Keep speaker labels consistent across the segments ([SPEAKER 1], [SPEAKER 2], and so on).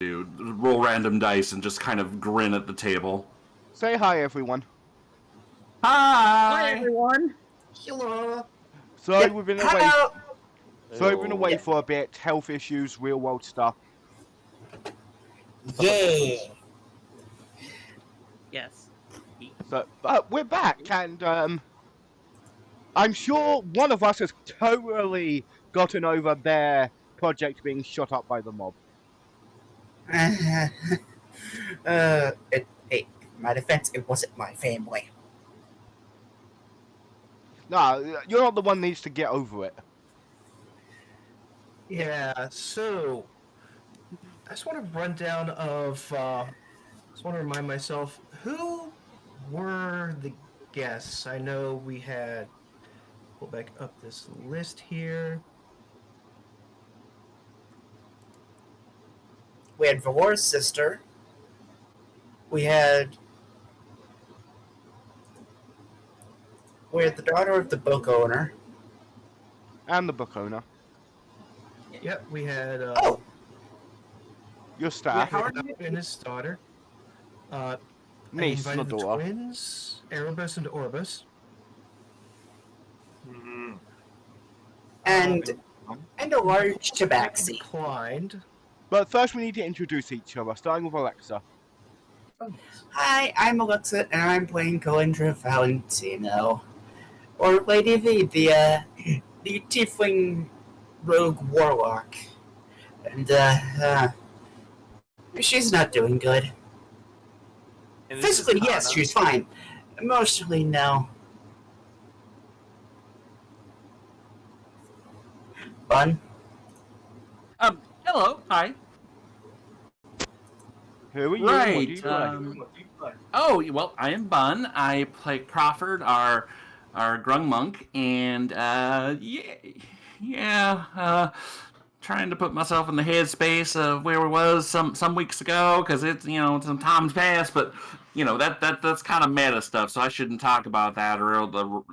[SPEAKER 1] do. Roll random dice and just kind of grin at the table.
[SPEAKER 2] Say hi, everyone.
[SPEAKER 3] Hi,
[SPEAKER 1] Hi!
[SPEAKER 3] everyone.
[SPEAKER 4] Hello.
[SPEAKER 2] Sorry,
[SPEAKER 4] Yep.
[SPEAKER 2] we've been away.
[SPEAKER 4] Hello.
[SPEAKER 2] Sorry, we've been away
[SPEAKER 4] Yep.
[SPEAKER 2] for a bit. Health issues, real world stuff.
[SPEAKER 4] Yay.
[SPEAKER 3] Yes.
[SPEAKER 2] So, but we're back, and I'm sure one of us has totally gotten over their project being shot up by the mob.
[SPEAKER 4] Hey, my defense, it wasn't my family.
[SPEAKER 2] No, you're not the one that needs to get over it.
[SPEAKER 5] Yeah, so I just want to run down of. Just want to remind myself who were the guests. I know we had. Pull back up this list here.
[SPEAKER 4] We had Valor's sister. We had the daughter of the book owner.
[SPEAKER 2] And the book owner.
[SPEAKER 5] Yep, we had.
[SPEAKER 4] Oh!
[SPEAKER 2] Your staff.
[SPEAKER 5] Howard and his daughter. I
[SPEAKER 2] Niece,
[SPEAKER 5] invited
[SPEAKER 2] not
[SPEAKER 5] the
[SPEAKER 2] daughter.
[SPEAKER 5] twins, Erebus and Orbus.
[SPEAKER 4] And a large tabaxi.
[SPEAKER 5] Declined.
[SPEAKER 2] But first we need to introduce each other, starting with Alexa.
[SPEAKER 4] Hi, I'm Alexa, and I'm playing Calendra Valentino. Or Lady V, the tiefling rogue warlock. And, she's not doing good. Physically, yes, she's fine. Emotionally, no. Bun?
[SPEAKER 1] Hello, hi.
[SPEAKER 2] Who are you? What do
[SPEAKER 1] Right.
[SPEAKER 2] you play?
[SPEAKER 1] Oh, well, I am Bun. I play Crawford, our grung monk, and trying to put myself in the headspace of where we was some weeks ago, because it's some time's passed, but that's kind of meta stuff, so I shouldn't talk about that, or the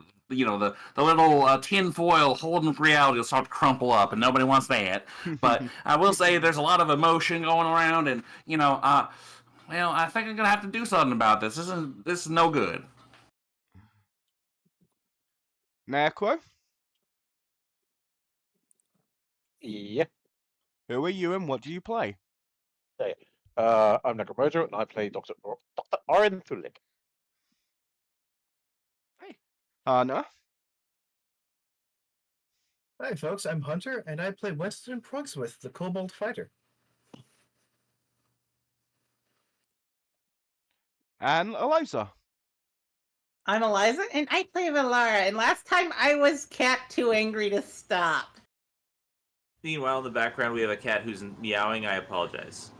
[SPEAKER 1] little tinfoil holding up reality will start to crumple up, and nobody wants that. But I will say there's a lot of emotion going around, and well, I think I'm gonna have to do something about this. This is no good.
[SPEAKER 2] Necro?
[SPEAKER 6] Yeah.
[SPEAKER 2] Who are you and what do you play?
[SPEAKER 6] I'm Necromojo, and I play Dr. Oren Thulik.
[SPEAKER 2] Hannah?
[SPEAKER 5] Hi, folks. I'm Hunter, and I play Weston Prugswith, the Kobold Fighter.
[SPEAKER 2] And Eliza?
[SPEAKER 3] I'm Eliza, and I play Valara. And last time I was cat too angry to stop.
[SPEAKER 7] Meanwhile, in the background, we have a cat who's meowing. I apologize.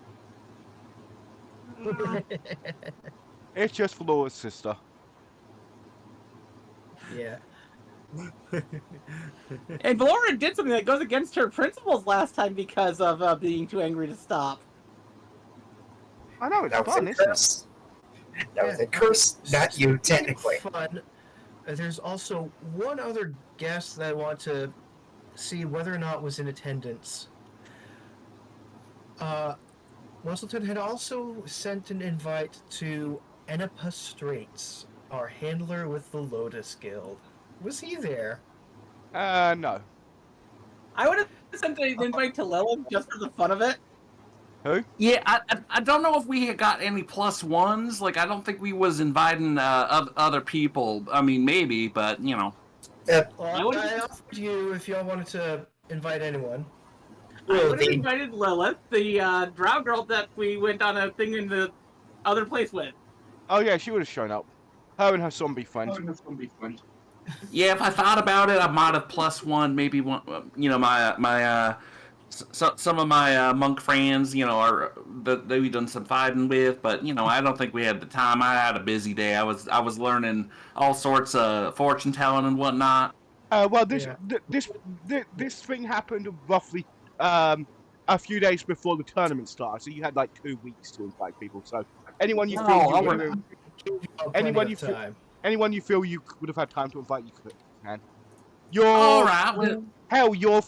[SPEAKER 2] It's just Flora's sister.
[SPEAKER 5] Yeah.
[SPEAKER 3] And Valara did something that goes against her principles last time because of being too angry to stop.
[SPEAKER 2] I know, it's
[SPEAKER 4] That was
[SPEAKER 2] fun,
[SPEAKER 4] a
[SPEAKER 2] isn't it?
[SPEAKER 4] curse. That was a curse, not you, technically.
[SPEAKER 5] Fun. There's also one other guest that I want to see whether or not was in attendance. Wesselton had also sent an invite to Enipa Straits, our handler with the Lotus Guild. Was he there?
[SPEAKER 2] No.
[SPEAKER 3] I would have sent an invite to Lilith just for the fun of it.
[SPEAKER 2] Who?
[SPEAKER 1] Yeah, I don't know if we got any +1s. Like, I don't think we was inviting other people. I mean, maybe, but
[SPEAKER 5] Well, I offered you if y'all wanted to invite anyone.
[SPEAKER 3] I would have invited Lilith, the drow girl that we went on a thing in the other place with.
[SPEAKER 2] Oh yeah, she would have shown up. Her and her zombie friend.
[SPEAKER 1] yeah, if I thought about it, I might have +1. Maybe one. Some of my monk friends, are that we've done some fighting with, but I don't think we had the time. I had a busy day. I was learning all sorts of fortune telling and whatnot.
[SPEAKER 2] Well, this thing happened roughly a few days before the tournament started, so you had like 2 weeks to invite people. So anyone you feel you would have had time to invite, you can.
[SPEAKER 1] All right.
[SPEAKER 2] Hell, you're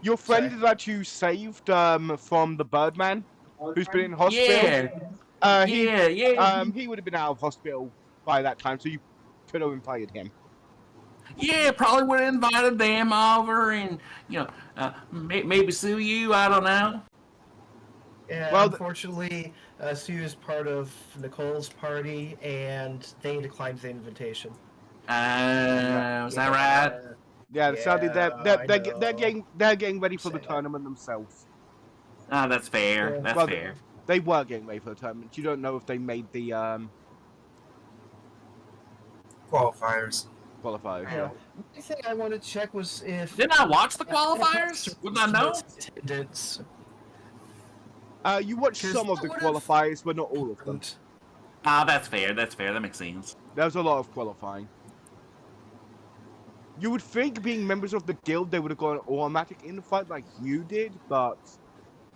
[SPEAKER 2] Your friend
[SPEAKER 5] Sorry.
[SPEAKER 2] that you saved from the Birdman, who's been in hospital.
[SPEAKER 1] Yeah,
[SPEAKER 2] He
[SPEAKER 1] yeah.
[SPEAKER 2] he would have been out of hospital by that time, so you could have invited him.
[SPEAKER 1] Yeah, probably would have invited them over and, maybe sue you. I don't know.
[SPEAKER 5] Yeah,
[SPEAKER 2] Well,
[SPEAKER 5] unfortunately, Sue is part of Nicole's party, and they declined the invitation.
[SPEAKER 1] Is that right?
[SPEAKER 2] yeah, sadly
[SPEAKER 5] I know.
[SPEAKER 2] they're getting ready for the
[SPEAKER 5] Sad.
[SPEAKER 2] tournament themselves.
[SPEAKER 1] Ah, that's fair.
[SPEAKER 5] Yeah.
[SPEAKER 1] That's
[SPEAKER 2] Well,
[SPEAKER 1] fair.
[SPEAKER 2] they were getting ready for the tournament. You don't know if they made the
[SPEAKER 4] Qualifiers.
[SPEAKER 2] qualifiers.
[SPEAKER 5] Yeah. One thing I wanted to check was if
[SPEAKER 1] Didn't I watch the qualifiers? Wouldn't I know?
[SPEAKER 5] attendance.
[SPEAKER 2] You watched
[SPEAKER 5] 'Cause
[SPEAKER 2] some of
[SPEAKER 5] that
[SPEAKER 2] the
[SPEAKER 5] would've-
[SPEAKER 2] qualifiers, but not all of them.
[SPEAKER 1] Ah, that's fair. That's fair. That makes sense.
[SPEAKER 2] There's a lot of qualifying. You would think, being members of the guild, they would have gone automatic in the fight like you did, but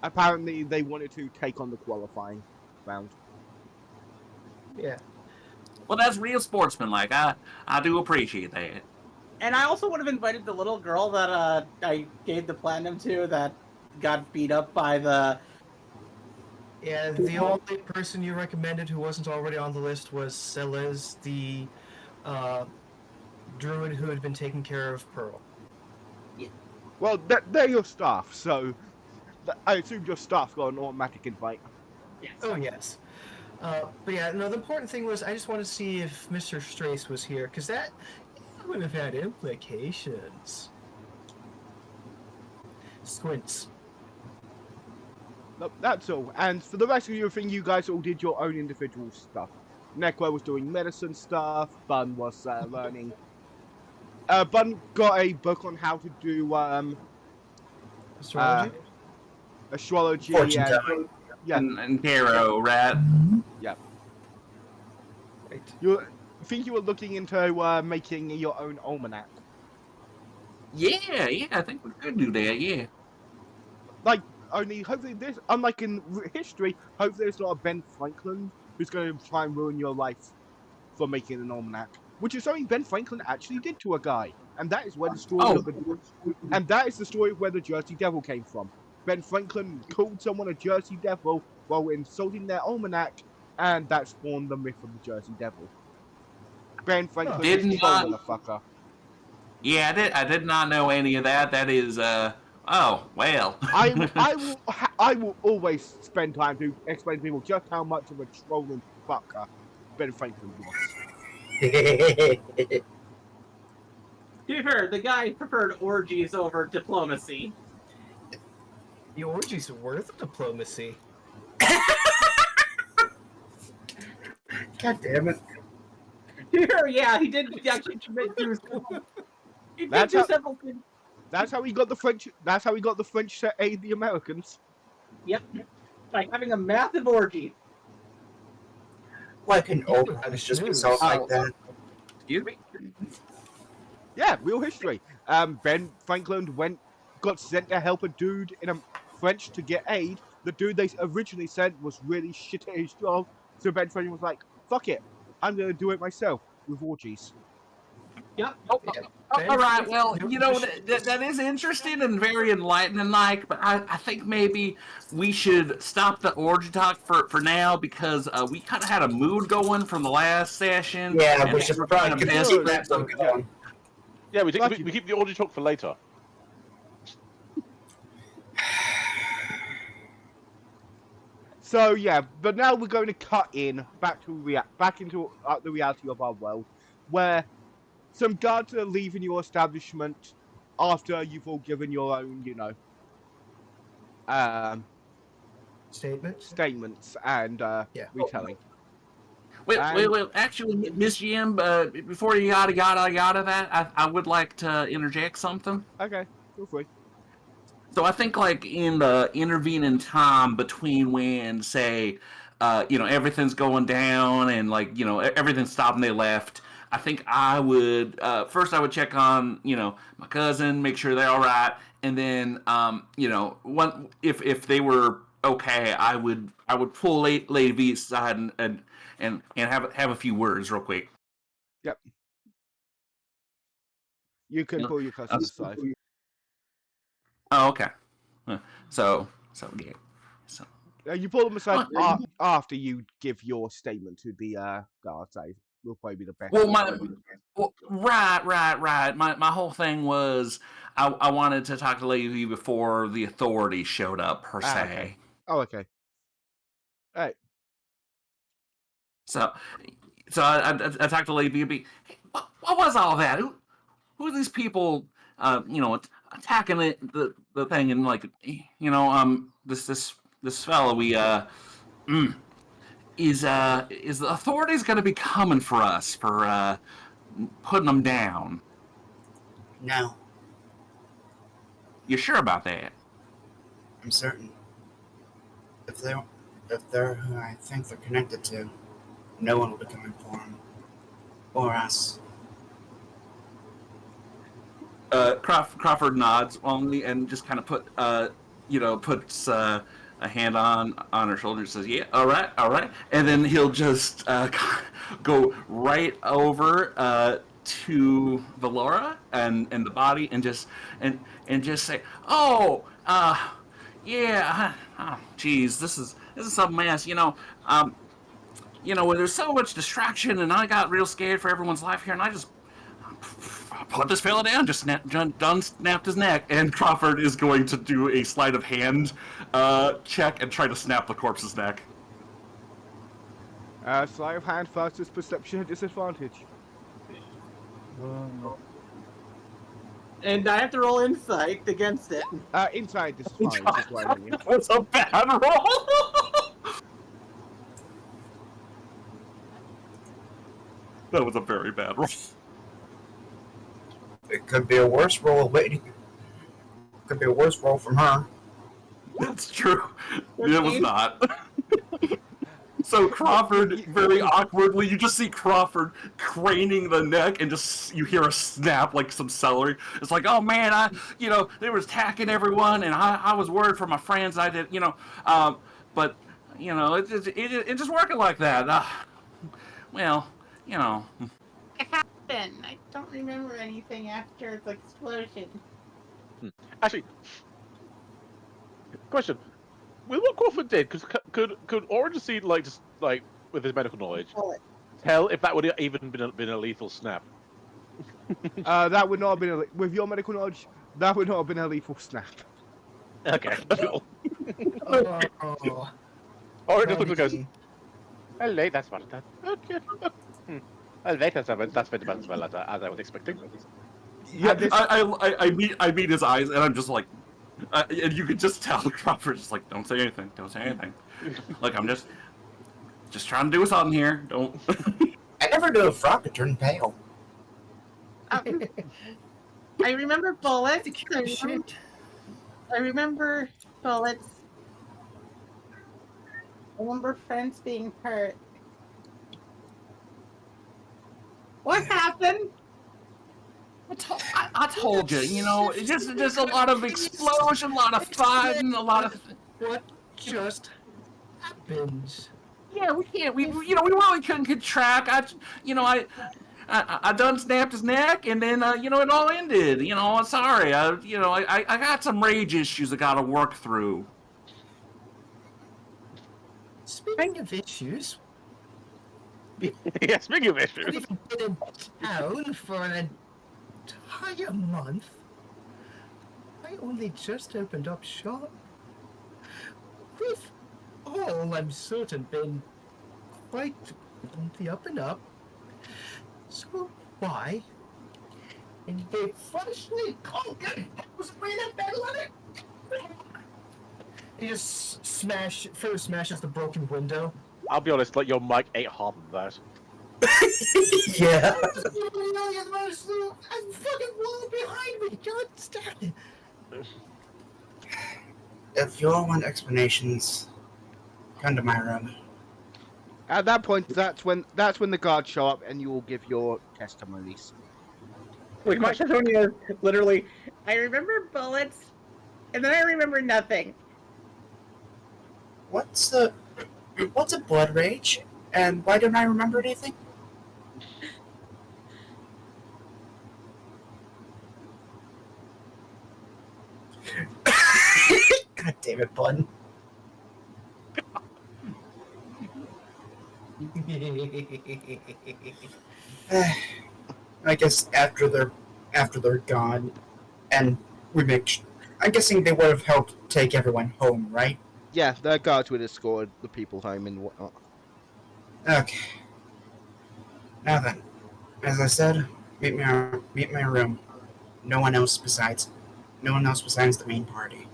[SPEAKER 2] apparently they wanted to take on the qualifying round.
[SPEAKER 5] Yeah.
[SPEAKER 1] Well, that's real sportsmanlike. I do appreciate that.
[SPEAKER 3] And I also would have invited the little girl that I gave the platinum to that got beat up by the.
[SPEAKER 5] Yeah, the only person you recommended who wasn't already on the list was Celeste, the druid who had been taking care of Pearl.
[SPEAKER 2] Well, they're your staff, so I assume your staff got an automatic invite.
[SPEAKER 5] Oh, yes. But yeah, no, the important thing was I just wanted to see if Mr. Strace was here, because that would have had implications. Squints.
[SPEAKER 2] Nope, that's all. And for the rest of your thing, you guys all did your own individual stuff. Nekwa was doing medicine stuff. Bun was learning. Bun got a book on how to do
[SPEAKER 5] Astrology?
[SPEAKER 2] astrology
[SPEAKER 4] Fortune
[SPEAKER 2] and
[SPEAKER 4] telling.
[SPEAKER 2] yeah,
[SPEAKER 1] And tarot, right?
[SPEAKER 2] yeah.
[SPEAKER 5] Right.
[SPEAKER 2] You I think you were looking into making your own almanac.
[SPEAKER 1] Yeah. I think we could do that. Yeah.
[SPEAKER 2] Like, only hopefully this, unlike in history, hopefully there's not a Ben Franklin who's going to try and ruin your life for making an almanac, which is something Ben Franklin actually did to a guy, and that is where the story
[SPEAKER 1] Oh.
[SPEAKER 2] of that is the story of where the Jersey Devil came from. Ben Franklin called someone a Jersey Devil while insulting their almanac, and that spawned the myth of the Jersey Devil. Ben Franklin
[SPEAKER 1] Did
[SPEAKER 2] is troll,
[SPEAKER 1] not-
[SPEAKER 2] motherfucker.
[SPEAKER 1] Yeah, I did not know any of that. That is, oh, well.
[SPEAKER 2] I will always spend time to explain to people just how much of a trolling fucker Ben Franklin was.
[SPEAKER 3] To be fair, the guy preferred orgies over diplomacy.
[SPEAKER 5] The orgy's worth diplomacy.
[SPEAKER 4] God damn it.
[SPEAKER 3] Sure, yeah, he did actually do he did
[SPEAKER 2] That's
[SPEAKER 3] do
[SPEAKER 2] how-
[SPEAKER 3] several things.
[SPEAKER 2] That's how he got the French. That's how he got the French to aid the Americans.
[SPEAKER 3] Yep, by having a massive orgy.
[SPEAKER 4] Why couldn't old times just be solved like that?
[SPEAKER 1] Excuse me?
[SPEAKER 2] Yeah, real history. Ben Franklin got sent to help a dude in a French to get aid. The dude they originally sent was really shit at his job, so Ben Franklin was like, "Fuck it, I'm gonna do it myself with orgies."
[SPEAKER 3] Yep.
[SPEAKER 1] Oh,
[SPEAKER 5] Yeah.
[SPEAKER 1] all right. Well, that is interesting and very enlightening, like. But I think maybe we should stop the orgy talk for now because we kind of had a mood going from the last session.
[SPEAKER 4] Yeah,
[SPEAKER 1] and
[SPEAKER 4] we should
[SPEAKER 1] we're
[SPEAKER 4] probably
[SPEAKER 1] kinda
[SPEAKER 4] keep
[SPEAKER 1] missed
[SPEAKER 2] this
[SPEAKER 1] that, so-
[SPEAKER 4] going.
[SPEAKER 6] Yeah, we
[SPEAKER 2] Lucky.
[SPEAKER 6] keep the orgy talk for later.
[SPEAKER 2] So yeah, but now we're going to cut in back into the reality of our world, where some guards are leaving your establishment after you've all given your own,
[SPEAKER 5] Statements?
[SPEAKER 2] statements and
[SPEAKER 5] Yeah.
[SPEAKER 2] retelling.
[SPEAKER 1] Wait.
[SPEAKER 2] And-
[SPEAKER 1] Actually, Miss Jim, before you yada that, I would like to interject something.
[SPEAKER 2] Okay, feel free.
[SPEAKER 1] So I think like in the intervening time between when, say, everything's going down and like everything's stopped and they left. I think I would first I would check on my cousin, make sure they're all right, and then one if they were okay, I would pull Lady V aside and have a few words real quick.
[SPEAKER 2] Yep. You can
[SPEAKER 1] No,
[SPEAKER 2] pull your cousin aside.
[SPEAKER 1] Oh, okay. So yeah. So
[SPEAKER 2] You pull them aside
[SPEAKER 1] well,
[SPEAKER 2] after you give your statement to the guards. I will probably be the best.
[SPEAKER 1] Right. My whole thing was I wanted to talk to Lady before the authorities showed up per se.
[SPEAKER 2] Okay. Oh, okay. All right.
[SPEAKER 1] So I talked to Lady B. Hey, what was all that? Who are these people? Attacking the thing and like this fellow is the authorities going to be coming for us for putting them down?
[SPEAKER 4] No,
[SPEAKER 1] You sure about that?
[SPEAKER 4] I'm certain. If they're if they're who I think they're connected to, no one will be coming for them or us.
[SPEAKER 1] Crawford nods only and just kind of puts a hand on her shoulder and says, "Yeah, all right," and then he'll just go right over to Valora and the body and just say, "Oh, yeah, geez, this is some mess, when there's so much distraction and I got real scared for everyone's life here and I just put this fella down, just snapped his neck, and Crawford is going to do a sleight of hand check and try to snap the corpse's neck.
[SPEAKER 2] Sleight of hand versus perception at disadvantage.
[SPEAKER 3] And I have to roll insight against it.
[SPEAKER 2] Inside disadvantage is what I mean.
[SPEAKER 1] That was a bad roll. That was a very bad roll.
[SPEAKER 4] It could be a worse roll waiting. Could be a worse roll from her.
[SPEAKER 1] That's true. It was not. So Crawford, very awkwardly, you just see Crawford craning the neck, and just you hear a snap like some celery. It's like, oh man, they were attacking everyone, and I was worried for my friends. I did, but it's just working like that. Well,
[SPEAKER 3] It happened. I don't remember anything after the explosion.
[SPEAKER 6] Actually, question: with what Crawford did, because could Orange see just with his medical knowledge tell if that would have even been a lethal snap?
[SPEAKER 2] That would not have been with your medical knowledge. That would not have been a lethal snap.
[SPEAKER 6] Okay.
[SPEAKER 5] Oh,
[SPEAKER 6] Orange just looks and goes,
[SPEAKER 5] buddy.
[SPEAKER 6] "Well, late. That's what that. Okay. Well, late. That's very about as well as I was expecting."
[SPEAKER 1] yeah. I meet his eyes, and I'm just like, and you could just tell Crawford's just like, don't say anything, Like I'm just trying to do something here. Don't.
[SPEAKER 4] I never knew a frog could turn pale.
[SPEAKER 3] I remember bullets. I remember bullets. I remember friends being hurt. What happened?
[SPEAKER 1] I told you, just a lot of explosion, a lot of fighting, a lot of.
[SPEAKER 5] What just happened?
[SPEAKER 1] Yeah, we can't. We really couldn't keep track. I done snapped his neck, and then it all ended. Sorry. I got some rage issues I got to work through.
[SPEAKER 5] Speaking of issues,
[SPEAKER 6] Yeah. Speaking of issues,
[SPEAKER 5] we've been in town for an entire month. I only just opened up shop. We've all, I'm certain, been quite on the up and up. So why, in a freshly conquered house with a medal on it, he just smashes the broken window.
[SPEAKER 6] I'll be honest. Your mic ain't half of that.
[SPEAKER 4] Yeah.
[SPEAKER 5] A fucking wall behind me. God damn it.
[SPEAKER 4] If you all want explanations, come to my room.
[SPEAKER 2] At that point, that's when the guards show up, and you will give your testimonies.
[SPEAKER 3] Wait, my testimony is literally, I remember bullets, and then I remember nothing.
[SPEAKER 4] What's a blood rage? And why don't I remember anything? God damn it, bud. I guess after they're gone, and I'm guessing they would have helped take everyone home, right?
[SPEAKER 2] Yeah, their guards would have escorted the people home and whatnot.
[SPEAKER 4] Okay. Now then, as I said, meet me in my room. No one else besides the main party.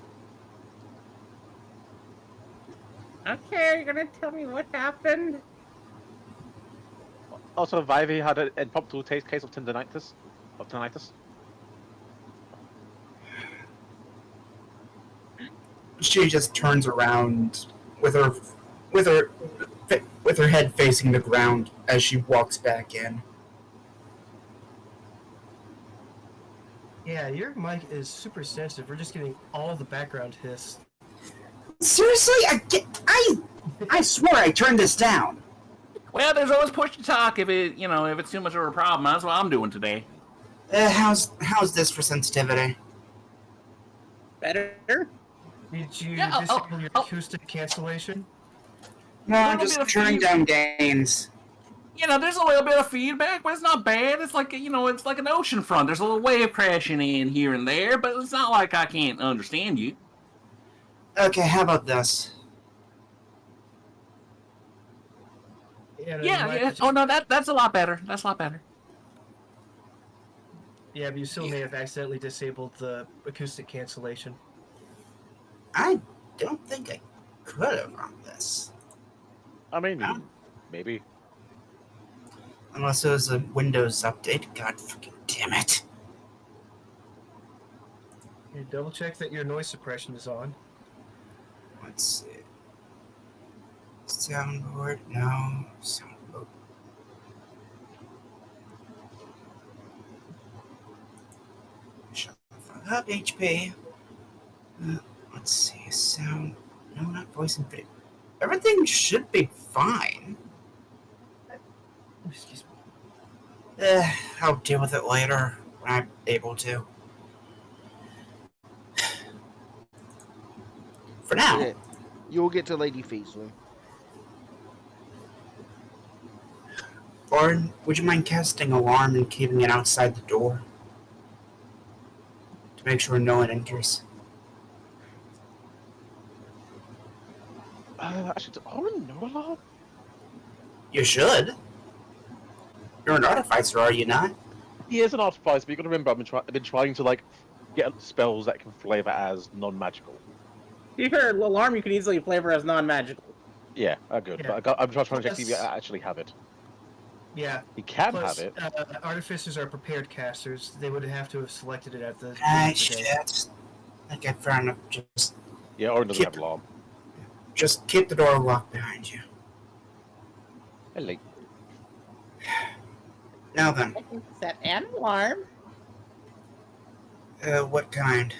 [SPEAKER 3] Okay, are you gonna tell me what happened?
[SPEAKER 6] Also, Vivi had an impromptu case of tendinitis.
[SPEAKER 4] She just turns around with her with her with her head facing the ground as she walks back in.
[SPEAKER 5] Yeah, your mic is super sensitive. We're just getting all the background hiss.
[SPEAKER 4] Seriously, I swear I turned this down.
[SPEAKER 1] Well, there's always push to talk if it's too much of a problem. That's what I'm doing today.
[SPEAKER 4] How's this for sensitivity?
[SPEAKER 3] Better?
[SPEAKER 5] Did you
[SPEAKER 1] Yeah,
[SPEAKER 5] disable your acoustic cancellation?
[SPEAKER 4] No, I'm
[SPEAKER 1] Little
[SPEAKER 4] just
[SPEAKER 1] bit of
[SPEAKER 4] turning down gains.
[SPEAKER 1] There's a little bit of feedback, but it's not bad. It's like it's like an ocean front. There's a little wave crashing in here and there, but it's not like I can't understand you.
[SPEAKER 4] Okay, how about this?
[SPEAKER 1] Yeah. Oh no, that's a lot better. That's a lot better.
[SPEAKER 5] Yeah, but you still may have accidentally disabled the acoustic cancellation.
[SPEAKER 4] I don't think I could have on this.
[SPEAKER 6] I mean,
[SPEAKER 4] Huh?
[SPEAKER 6] maybe.
[SPEAKER 4] Unless it was a Windows update. God freaking damn it.
[SPEAKER 5] You double check that your noise suppression is on.
[SPEAKER 4] Let's see. Soundboard? No. Soundboard. Shut the fuck up, HP. Let's see. Sound. No, not voice and video. Everything should be fine.
[SPEAKER 5] Excuse me.
[SPEAKER 4] I'll deal with it later when I'm able to. For now.
[SPEAKER 2] Yeah. You'll get to Lady Feet's room.
[SPEAKER 4] Or would you mind casting alarm and keeping it outside the door? To make sure no one enters.
[SPEAKER 6] Actually, does Orin know a lot?
[SPEAKER 4] You should. You're an artificer, are you not?
[SPEAKER 6] He is an artificer, but you got to remember, I've been trying to get spells that can flavor as non-magical.
[SPEAKER 3] Your alarm you can easily flavor as non-magical.
[SPEAKER 6] Yeah, good.
[SPEAKER 5] Yeah.
[SPEAKER 6] But I'm trying to check if
[SPEAKER 5] Plus-
[SPEAKER 6] you actually have it.
[SPEAKER 5] Yeah.
[SPEAKER 6] He can
[SPEAKER 5] Plus,
[SPEAKER 6] have it.
[SPEAKER 5] artificers are prepared casters. They would have to have selected it at the.
[SPEAKER 4] Shit. Okay, fair enough.
[SPEAKER 6] Yeah, Orin doesn't have alarm.
[SPEAKER 4] Just keep the door locked behind you.
[SPEAKER 6] Hello.
[SPEAKER 4] Now then,
[SPEAKER 3] I can set an alarm.
[SPEAKER 4] what kind?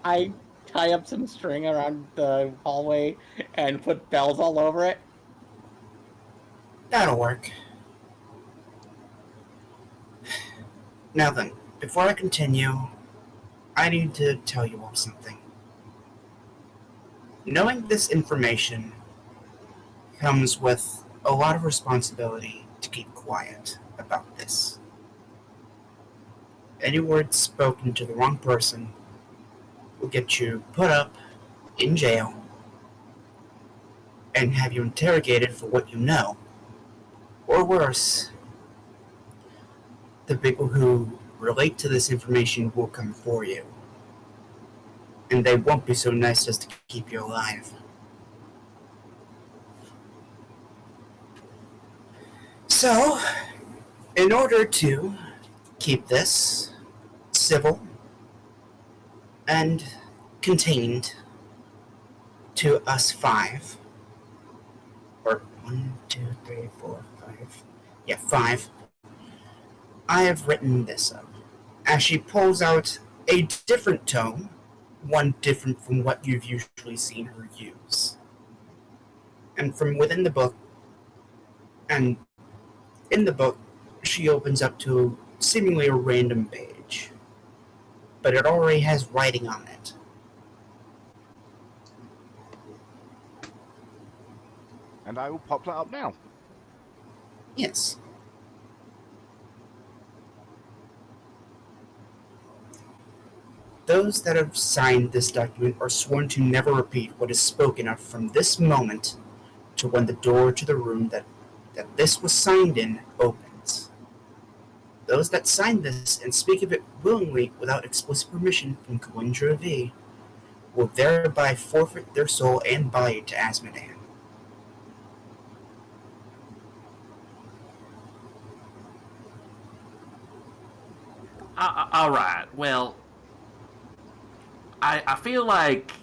[SPEAKER 3] I tie up some string around the hallway and put bells all over it.
[SPEAKER 4] That'll work. Now then, before I continue, I need to tell you all something. Knowing this information comes with a lot of responsibility to keep quiet about this. Any words spoken to the wrong person will get you put up in jail and have you interrogated for what you know. Or worse, the people who relate to this information will come for you. And they won't be so nice as to keep you alive. So, in order to keep this civil and contained to us five, or 1, 2, 3, 4, 5, yeah, 5, I have written this up. As she pulls out a different tome, one different from what you've usually seen her use. And from within the book, and in the book, she opens up to seemingly a random page. but it already has writing on it.
[SPEAKER 2] And I will pop that up now.
[SPEAKER 4] Yes. Those that have signed this document are sworn to never repeat what is spoken of from this moment to when the door to the room that this was signed in opens. Those that sign this and speak of it willingly without explicit permission from Gwendra V will thereby forfeit their soul and body to Asmodan.
[SPEAKER 1] All right. Well, I feel like,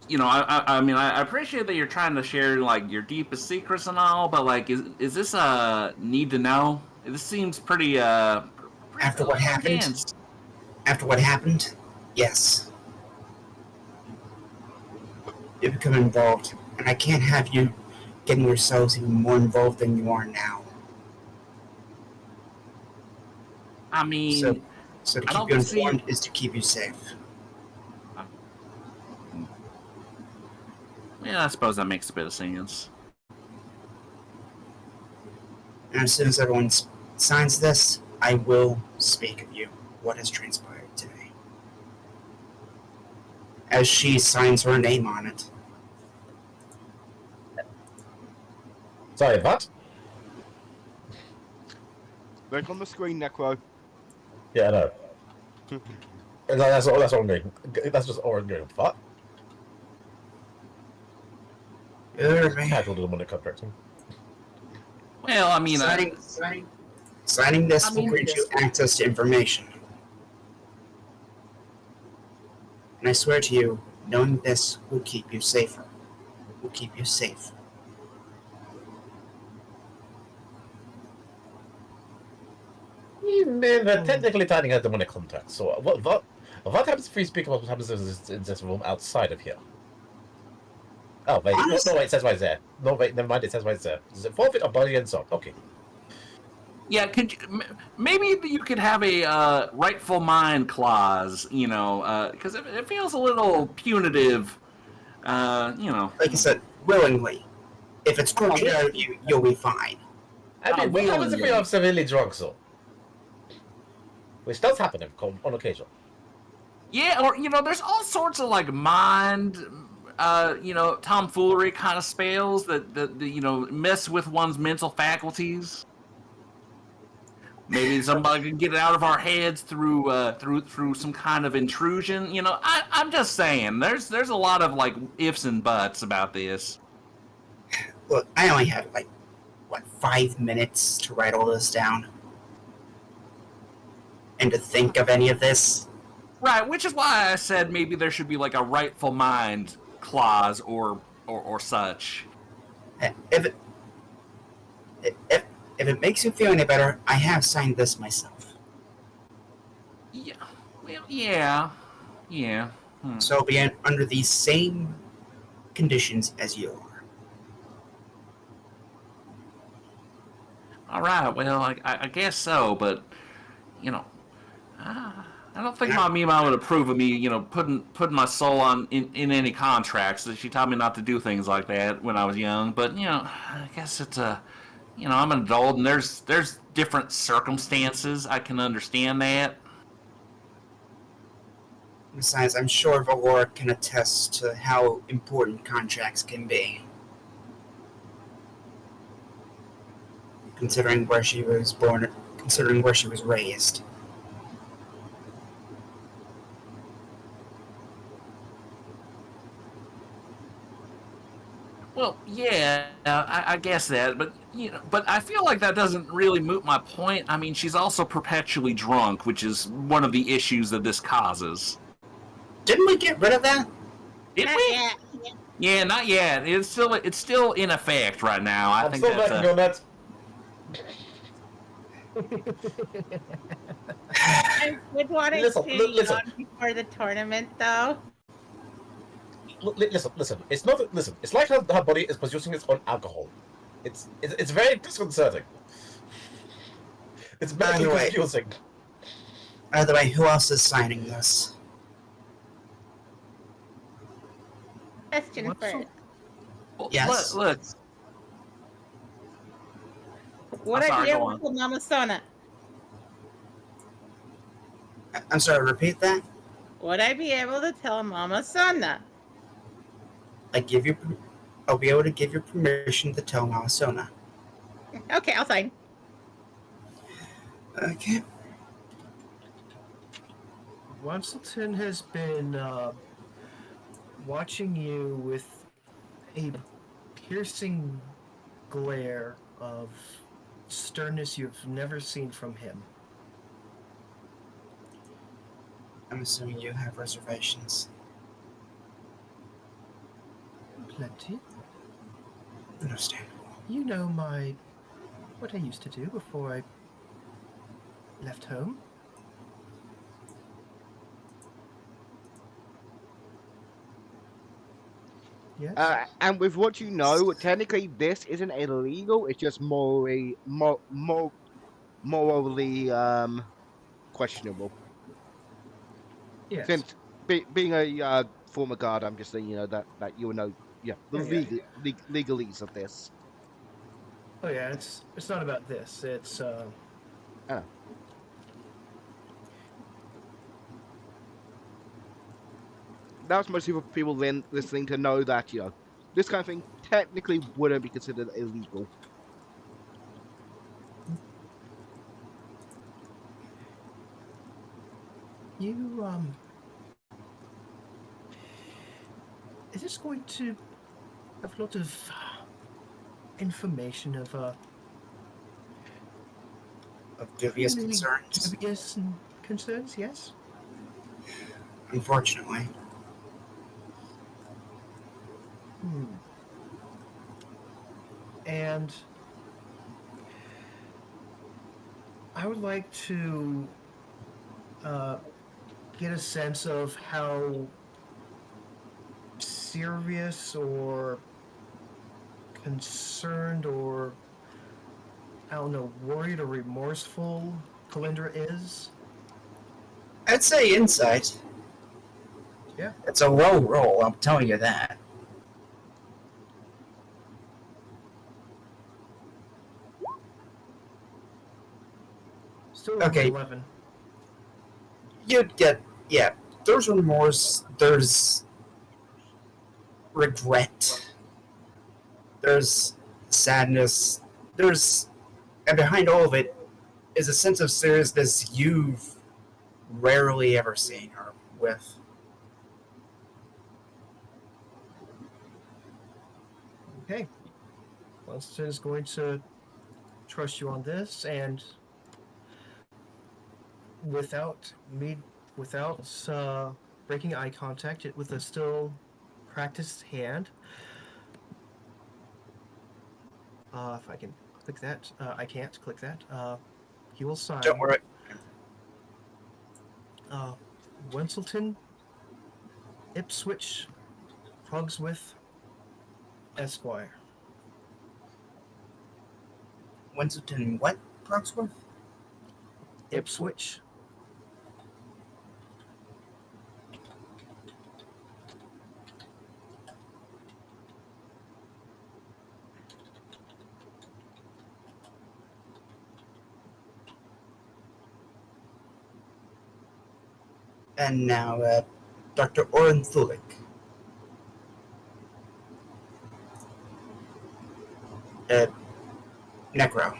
[SPEAKER 1] you know, I mean, I appreciate that you're trying to share like your deepest secrets and all, but like, is this a need to know? This seems pretty
[SPEAKER 4] After what happened?
[SPEAKER 1] intense.
[SPEAKER 4] After what happened, yes. You become involved, and I can't have you getting yourselves even more involved than you are now.
[SPEAKER 1] I mean,
[SPEAKER 4] So to
[SPEAKER 1] I
[SPEAKER 4] keep
[SPEAKER 1] don't
[SPEAKER 4] you
[SPEAKER 1] see-
[SPEAKER 4] informed is to keep you safe.
[SPEAKER 1] yeah, I suppose that makes a bit of sense.
[SPEAKER 4] And as soon as everyone signs this, I will speak of you, what has transpired today. As she signs her name on it.
[SPEAKER 8] Sorry, what?
[SPEAKER 2] Look on the screen, Necro.
[SPEAKER 8] Yeah, I know. That's all I'm doing. That's just all I'm doing. What? Casual doesn't want to contract him.
[SPEAKER 1] Well, I mean,
[SPEAKER 4] Signing this
[SPEAKER 1] I
[SPEAKER 4] will
[SPEAKER 1] mean,
[SPEAKER 4] grant you access to information. And I swear to you, knowing this will keep you safer. Will keep you safe.
[SPEAKER 8] They're technically signing a demonic contract. So what happens if we speak about what happens in this room outside of here? Oh wait, no, wait, it says right there. No wait, never mind, it says right there. Is it forfeit or body and soul? Okay.
[SPEAKER 1] yeah, maybe you could have a rightful mind clause, you know, because it feels a little punitive, you know.
[SPEAKER 4] Like I said, willingly. If it's tortured out of you, you'll be fine.
[SPEAKER 8] I mean, what happens if we are severely drunk, so? Which does happen on occasion.
[SPEAKER 1] Yeah, or you know, there's all sorts of like mind, you know, tomfoolery kind of spells that you know mess with one's mental faculties. Maybe somebody can get it out of our heads through through some kind of intrusion. You know, I'm just saying, there's a lot of like ifs and buts about this.
[SPEAKER 4] Look, I only had 5 minutes to write all this down. And to think of any of this.
[SPEAKER 1] Right, which is why I said maybe there should be like a rightful mind clause or such.
[SPEAKER 4] If it makes you feel any better, I have signed this myself.
[SPEAKER 1] Yeah, well, yeah.
[SPEAKER 4] So I'll be under these same conditions as you are.
[SPEAKER 1] All right, well, I guess so, but you know, I don't think my Mima would approve of me, you know, putting my soul on in any contracts. She taught me not to do things like that when I was young. But you know, I guess it's you know, I'm an adult, and there's different circumstances. I can understand that.
[SPEAKER 4] Besides, I'm sure Valor can attest to how important contracts can be. Considering where she was born, considering where she was raised.
[SPEAKER 1] Well, yeah, I guess that, but you know, but I feel like that doesn't really moot my point. I mean, she's also perpetually drunk, which is one of the issues that this causes.
[SPEAKER 4] Didn't we get rid of that?
[SPEAKER 1] Did
[SPEAKER 3] Not
[SPEAKER 1] we?
[SPEAKER 3] yet.
[SPEAKER 1] Yeah, not yet. It's still in effect right now. I
[SPEAKER 8] I'm
[SPEAKER 1] think
[SPEAKER 8] still
[SPEAKER 1] that's
[SPEAKER 8] working on that.
[SPEAKER 3] I would want to
[SPEAKER 8] Listen,
[SPEAKER 3] stay
[SPEAKER 8] listen.
[SPEAKER 3] on before the tournament, though.
[SPEAKER 8] Listen. It's not. Listen. It's like her body is producing its own alcohol. It's very disconcerting. It's very
[SPEAKER 4] Anyway.
[SPEAKER 8] confusing.
[SPEAKER 4] By the way, who else is signing this?
[SPEAKER 3] Question
[SPEAKER 5] What's
[SPEAKER 3] first.
[SPEAKER 1] Well,
[SPEAKER 4] Yes.
[SPEAKER 1] Look.
[SPEAKER 3] Would
[SPEAKER 1] I'm
[SPEAKER 3] I
[SPEAKER 1] sorry,
[SPEAKER 3] be
[SPEAKER 1] go
[SPEAKER 3] able
[SPEAKER 1] on.
[SPEAKER 3] to tell Mama Sona?
[SPEAKER 4] I'm sorry, repeat that?
[SPEAKER 3] Would I be able to tell Mama Sona?
[SPEAKER 4] I'll be able to give you permission to tell Mama Sona.
[SPEAKER 3] Okay, I'll sign.
[SPEAKER 4] Okay.
[SPEAKER 5] Wenselton has been watching you with a piercing glare of sternness you've never seen from him.
[SPEAKER 4] I'm assuming you have reservations.
[SPEAKER 5] Plenty.
[SPEAKER 4] Understandable.
[SPEAKER 5] You know what I used to do before I left home. Yes.
[SPEAKER 2] And with what you know, technically this isn't illegal. It's just morally questionable.
[SPEAKER 5] Yes.
[SPEAKER 2] Since being a former guard, I'm just saying, that you know, the
[SPEAKER 5] Oh, yeah.
[SPEAKER 2] legalese of this.
[SPEAKER 5] Oh yeah. It's not about this. It's
[SPEAKER 2] Oh. That's mostly for people then listening to know that this kind of thing technically wouldn't be considered illegal.
[SPEAKER 5] you Is this going to have a lot of information of
[SPEAKER 4] Of dubious
[SPEAKER 5] really
[SPEAKER 4] concerns.
[SPEAKER 5] dubious concerns? Yes.
[SPEAKER 4] Unfortunately.
[SPEAKER 5] And I would like to get a sense of how serious or concerned or, I don't know, worried or remorseful Kalindra is.
[SPEAKER 4] I'd say insight.
[SPEAKER 5] Yeah.
[SPEAKER 4] It's a low roll, I'm telling you that.
[SPEAKER 5] Still
[SPEAKER 4] Okay.
[SPEAKER 5] 11.
[SPEAKER 4] You'd get, yeah, there's remorse, there's regret, there's sadness, and behind all of it is a sense of seriousness you've rarely ever seen her with.
[SPEAKER 5] Okay. Winston is going to trust you on this, and without breaking eye contact, with a still practiced hand. If I can click that, I can't click that. He will sign.
[SPEAKER 4] Don't worry.
[SPEAKER 5] Wenselton, Ipswich, Hogsworth, Esquire.
[SPEAKER 4] Winston, what, Proxworth?
[SPEAKER 5] Ipswich.
[SPEAKER 4] And now, Dr. Oren Thulik. Necro.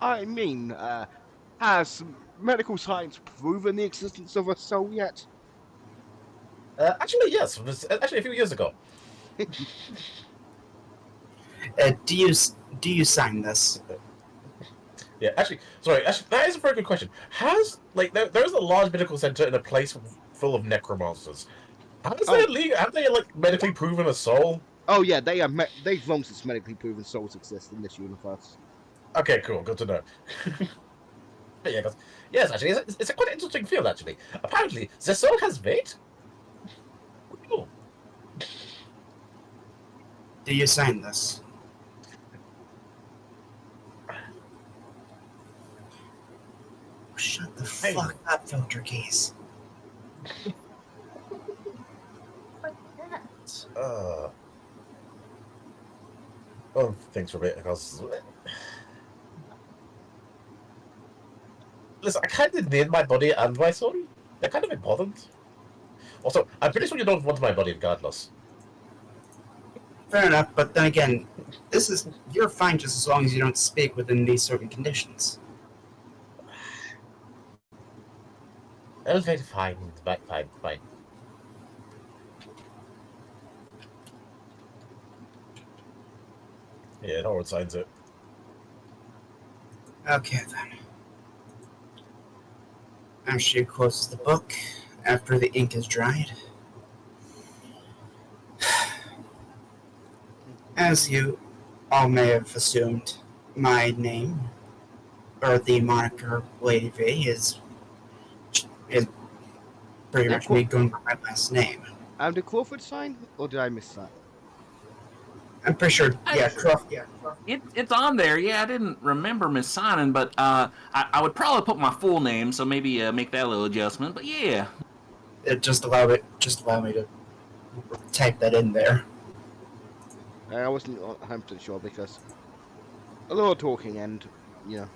[SPEAKER 2] I mean, has medical science proven the existence of a soul yet?
[SPEAKER 8] Actually, yes. It was actually a few years ago.
[SPEAKER 4] Do you sign this?
[SPEAKER 8] Yeah, actually, sorry. Actually, that is a very good question. Has there's a large medical center in a place full of necromonsters. Have they medically proven a soul?
[SPEAKER 2] Oh yeah, they've long since medically proven souls exist in this universe.
[SPEAKER 8] Okay, cool. Good to know. But yeah, yes, actually, it's a quite interesting field. Actually, apparently, the soul has weight. Cool.
[SPEAKER 4] Do you sign this? Shut the
[SPEAKER 8] Hey.
[SPEAKER 4] fuck up, filter keys.
[SPEAKER 8] Oh, thanks for it. Because listen, I kind of need my body and my soul. They're kind of important. Also, I'm pretty sure you don't want my body regardless.
[SPEAKER 4] Fair enough, but then again, you're fine just as long as you don't speak within these certain conditions.
[SPEAKER 8] Okay, fine, fine. Yeah, no one signs it.
[SPEAKER 4] Okay then. As she closes the book, after the ink is dried, as you all may have assumed, my name, or the moniker Lady V, is pretty much me going by my last name.
[SPEAKER 2] Did Crawford sign, or did I miss that?
[SPEAKER 4] I'm pretty sure, yeah,
[SPEAKER 1] It's on there. Yeah, I didn't remember Miss signing, but I would probably put my full name, so maybe make that little adjustment. But yeah,
[SPEAKER 4] just allow me to type that in there.
[SPEAKER 2] I wasn't 100% sure because a lot of talking and, you know.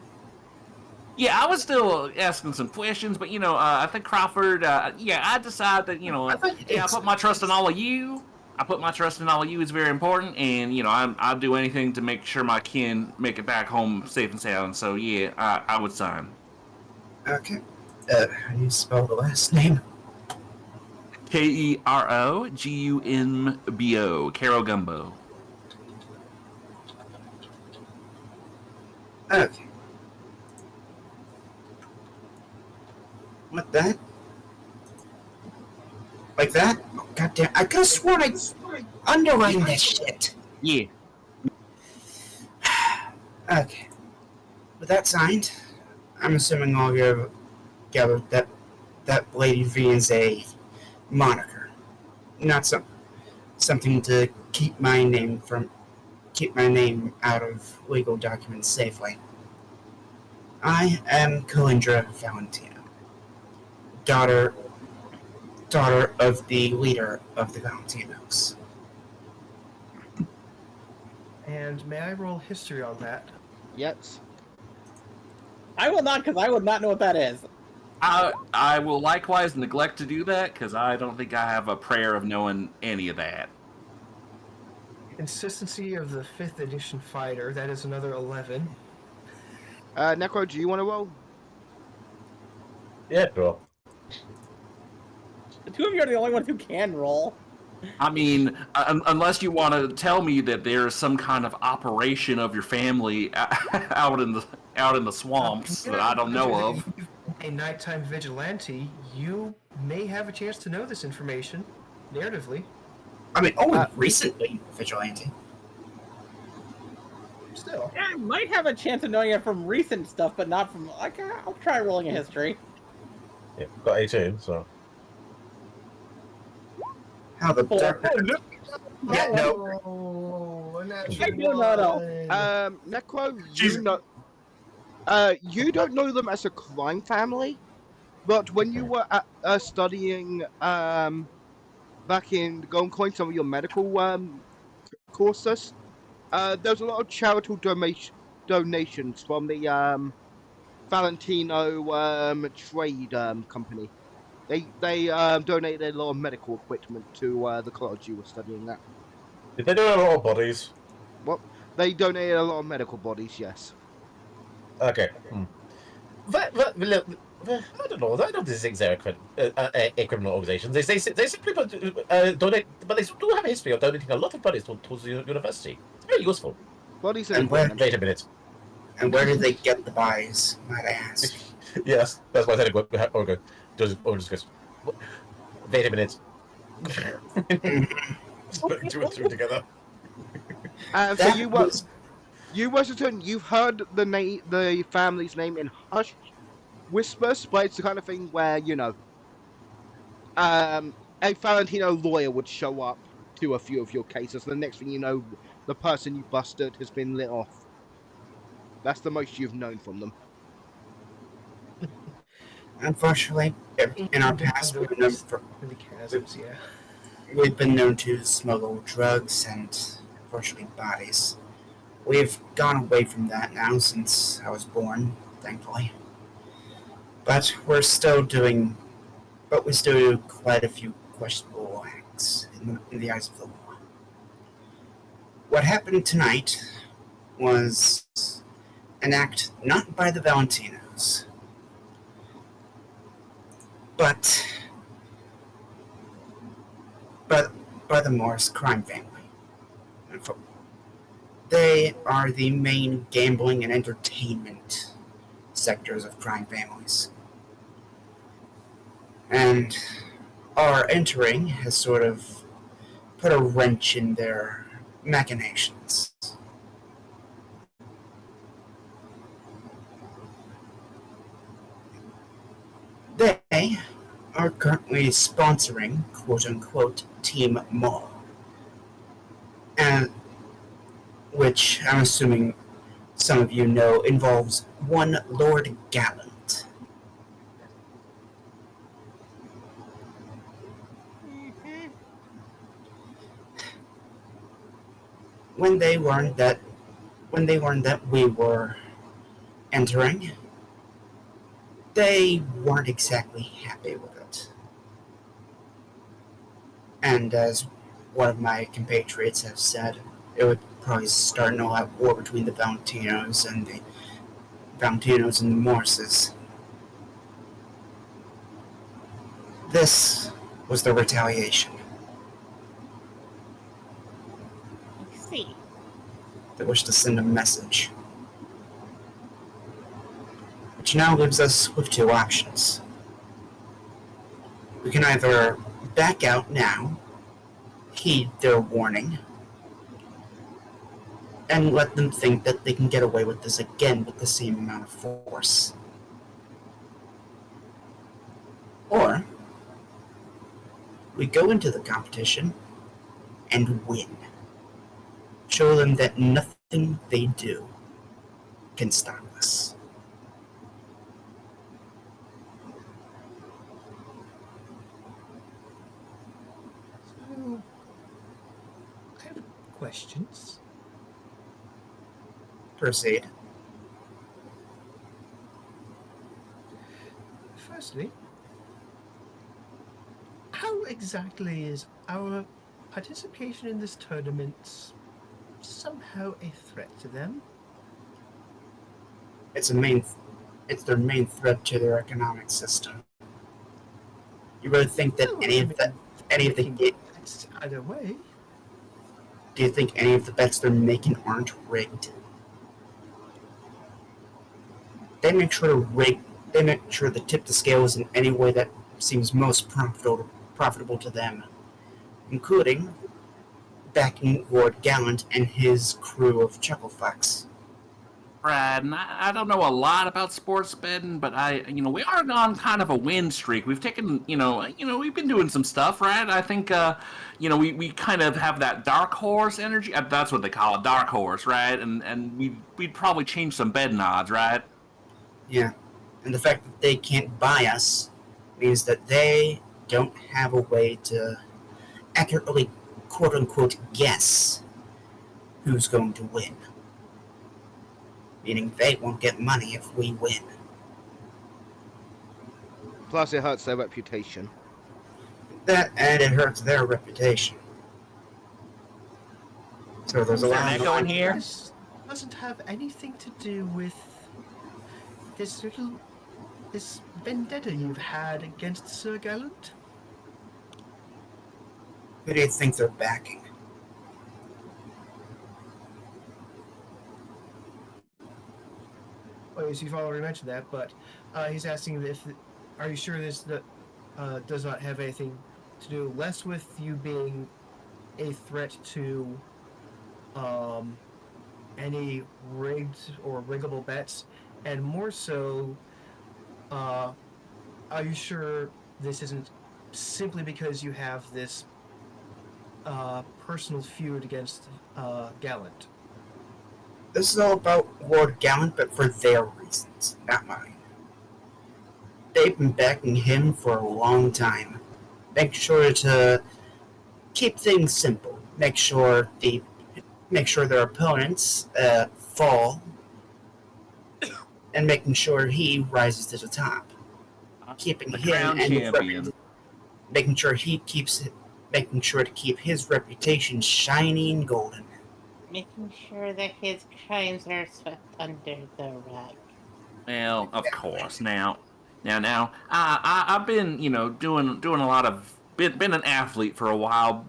[SPEAKER 1] yeah, I was still asking some questions, but I think Crawford. Yeah, I decided that I put my trust in all of you. I put my trust in all of you. It's very important, and I'd do anything to make sure my kin make it back home safe and sound. So yeah, I would sign.
[SPEAKER 4] Okay. How do you spell the last name?
[SPEAKER 1] Kerogumbo. Caro Gumbo.
[SPEAKER 4] Okay. Like that? Like that? Oh, goddamn! I could have sworn I underlined that shit.
[SPEAKER 1] Yeah.
[SPEAKER 4] Okay. With that signed, I'm assuming all of you have gathered that Lady V is a moniker, not something to keep my name out of legal documents safely. I am Kalindra Valentino, daughter of the leader of the Valentinos.
[SPEAKER 5] And may I roll history on that?
[SPEAKER 2] Yes.
[SPEAKER 3] I will not, because I would not know what that is.
[SPEAKER 1] I will likewise neglect to do that because I don't think I have a prayer of knowing any of that.
[SPEAKER 5] Consistency of the 5th edition fighter, that is another 11.
[SPEAKER 2] Necro, do you want to roll?
[SPEAKER 8] Yeah, sure.
[SPEAKER 3] The two of you are the only ones who can roll.
[SPEAKER 1] I mean, unless you want to tell me that there's some kind of operation of your family out in the swamps that I don't know of.
[SPEAKER 5] If you've been a nighttime vigilante, you may have a chance to know this information, narratively.
[SPEAKER 4] I mean, only recently, vigilante.
[SPEAKER 5] Still.
[SPEAKER 3] Yeah, I might have a chance of knowing it from recent stuff, but not from. I'll try rolling a history.
[SPEAKER 8] Yeah, got 18, so.
[SPEAKER 4] How the
[SPEAKER 3] Four. Oh, no.
[SPEAKER 4] Yeah, no.
[SPEAKER 5] Oh,
[SPEAKER 2] Necro, you don't know them as a crime family, but when you were studying back in going some of your medical courses, there's a lot of charitable donations from the Valentino trade company. They donated a lot of medical equipment to the college you were studying at.
[SPEAKER 8] Did they do a lot of bodies?
[SPEAKER 2] Well, they donated a lot of medical bodies, yes.
[SPEAKER 8] Okay. I don't know. I don't think they're a criminal organization. They simply donate, but they do have a history of donating a lot of bodies to the university. It's very useful.
[SPEAKER 2] Bodies
[SPEAKER 4] And where?
[SPEAKER 8] Wait a minute.
[SPEAKER 4] And where did they get the bodies? Might I ask?
[SPEAKER 8] Yes, that's why I said okay. Just wait a minute. Putting 2 and 2 together.
[SPEAKER 2] So you Washington, you've heard the family's name in hushed whispers, but it's the kind of thing where a Valentino lawyer would show up to a few of your cases, and the next thing you know, the person you busted has been lit off. That's the most you've known from them.
[SPEAKER 4] Unfortunately, in our past,
[SPEAKER 5] In the chasms, yeah.
[SPEAKER 4] we've been known to smuggle drugs and, unfortunately, bodies. We've gone away from that now since I was born, thankfully. But we still do quite a few questionable acts in the eyes of the law. What happened tonight was an act not by the Valentinos, but but by the Morris crime family. They are the main gambling and entertainment sectors of crime families. And our entering has sort of put a wrench in their machinations. They are currently sponsoring quote unquote Team Mall, and which I'm assuming some of you know involves one Lord Gallant. When they learned that we were entering, they weren't exactly happy with it. And as one of my compatriots have said, it would probably start an all-out war between the Valentinos and the Morses. This was the retaliation.
[SPEAKER 3] I see.
[SPEAKER 4] They wish to send a message. Which now leaves us with two options. We can either back out now, heed their warning, and let them think that they can get away with this again with the same amount of force. Or we go into the competition and win. Show them that nothing they do can stop us.
[SPEAKER 5] So, I have questions.
[SPEAKER 4] Proceed.
[SPEAKER 5] Firstly, how exactly is our participation in this tournament somehow a threat to them?
[SPEAKER 4] It's their main threat to their economic system. You really think that
[SPEAKER 5] Well,
[SPEAKER 4] any of the
[SPEAKER 5] it's either way.
[SPEAKER 4] do you think any of the bets they're making aren't rigged? They make sure to tip the scales in any way that seems most profitable to them, including backing Lord Gallant and his crew of chucklefucks.
[SPEAKER 1] Brad, and I don't know a lot about sports betting, but we are on kind of a win streak. We've taken, we've been doing some stuff, right? I think, we kind of have that dark horse energy. That's what they call it, dark horse, right? And we'd probably change some betting odds, right?
[SPEAKER 4] Yeah, and the fact that they can't buy us means that they don't have a way to accurately, quote unquote, guess who's going to win. Meaning they won't get money if we win.
[SPEAKER 2] Plus, it hurts their reputation.
[SPEAKER 4] That and it hurts their reputation. So there's a
[SPEAKER 1] Is there
[SPEAKER 4] lot
[SPEAKER 1] an
[SPEAKER 4] of
[SPEAKER 1] echo in
[SPEAKER 4] lines
[SPEAKER 1] here?
[SPEAKER 5] This doesn't have anything to do with this vendetta you've had against Sir Gallant.
[SPEAKER 4] Who do you think they're backing?
[SPEAKER 5] Well, you've already mentioned that, but he's asking are you sure this does not have anything to do less with you being a threat to any rigged or riggable bets, and more so, are you sure this isn't simply because you have this personal feud against Gallant?
[SPEAKER 4] This is all about Lord Gallant, but for their reasons, not mine. they've been backing him for a long time. Make sure to keep things simple. Make sure their opponents fall, and making sure he rises to the top. Keeping
[SPEAKER 1] The
[SPEAKER 4] him
[SPEAKER 1] crown
[SPEAKER 4] and his
[SPEAKER 1] champion.
[SPEAKER 4] making sure to keep his reputation shiny and golden.
[SPEAKER 3] Making sure that his crimes are swept under the rug.
[SPEAKER 1] Well, of course. I've been, doing a lot of been an athlete for a while.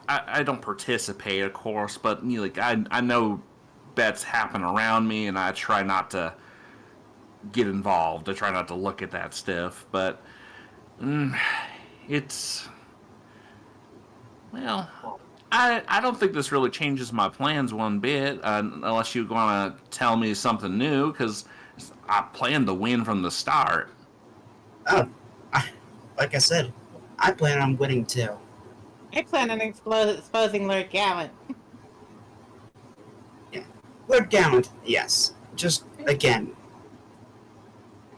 [SPEAKER 1] I don't participate, of course, but I know bets happen around me, and I try not to get involved. I try not to look at that stuff, but it's well. I don't think this really changes my plans one bit, unless you're going to tell me something new, because I plan to win from the start.
[SPEAKER 4] Like I said, I plan on winning too.
[SPEAKER 3] I plan on exposing Lord Gallant.
[SPEAKER 4] Lord Gallant, yes. Just again,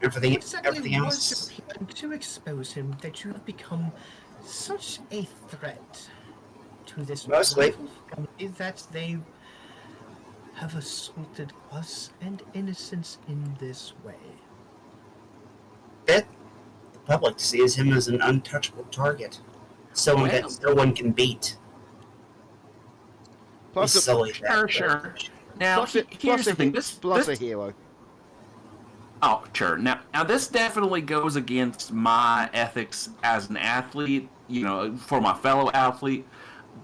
[SPEAKER 4] everything
[SPEAKER 5] Exactly was
[SPEAKER 4] else.
[SPEAKER 5] your plan to expose him that you have become such a threat to this
[SPEAKER 4] Mostly.
[SPEAKER 5] wonderful family that they have assaulted us and innocents in this way.
[SPEAKER 4] That the public sees him as an untouchable target, someone
[SPEAKER 1] Well,
[SPEAKER 4] that no one can beat.
[SPEAKER 2] Plus,
[SPEAKER 4] He's sullied that.
[SPEAKER 1] sure. Now,
[SPEAKER 2] plus,
[SPEAKER 1] here's the thing.
[SPEAKER 2] plus a hero.
[SPEAKER 1] Oh, sure. Now, this definitely goes against my ethics as an athlete. For my fellow athlete,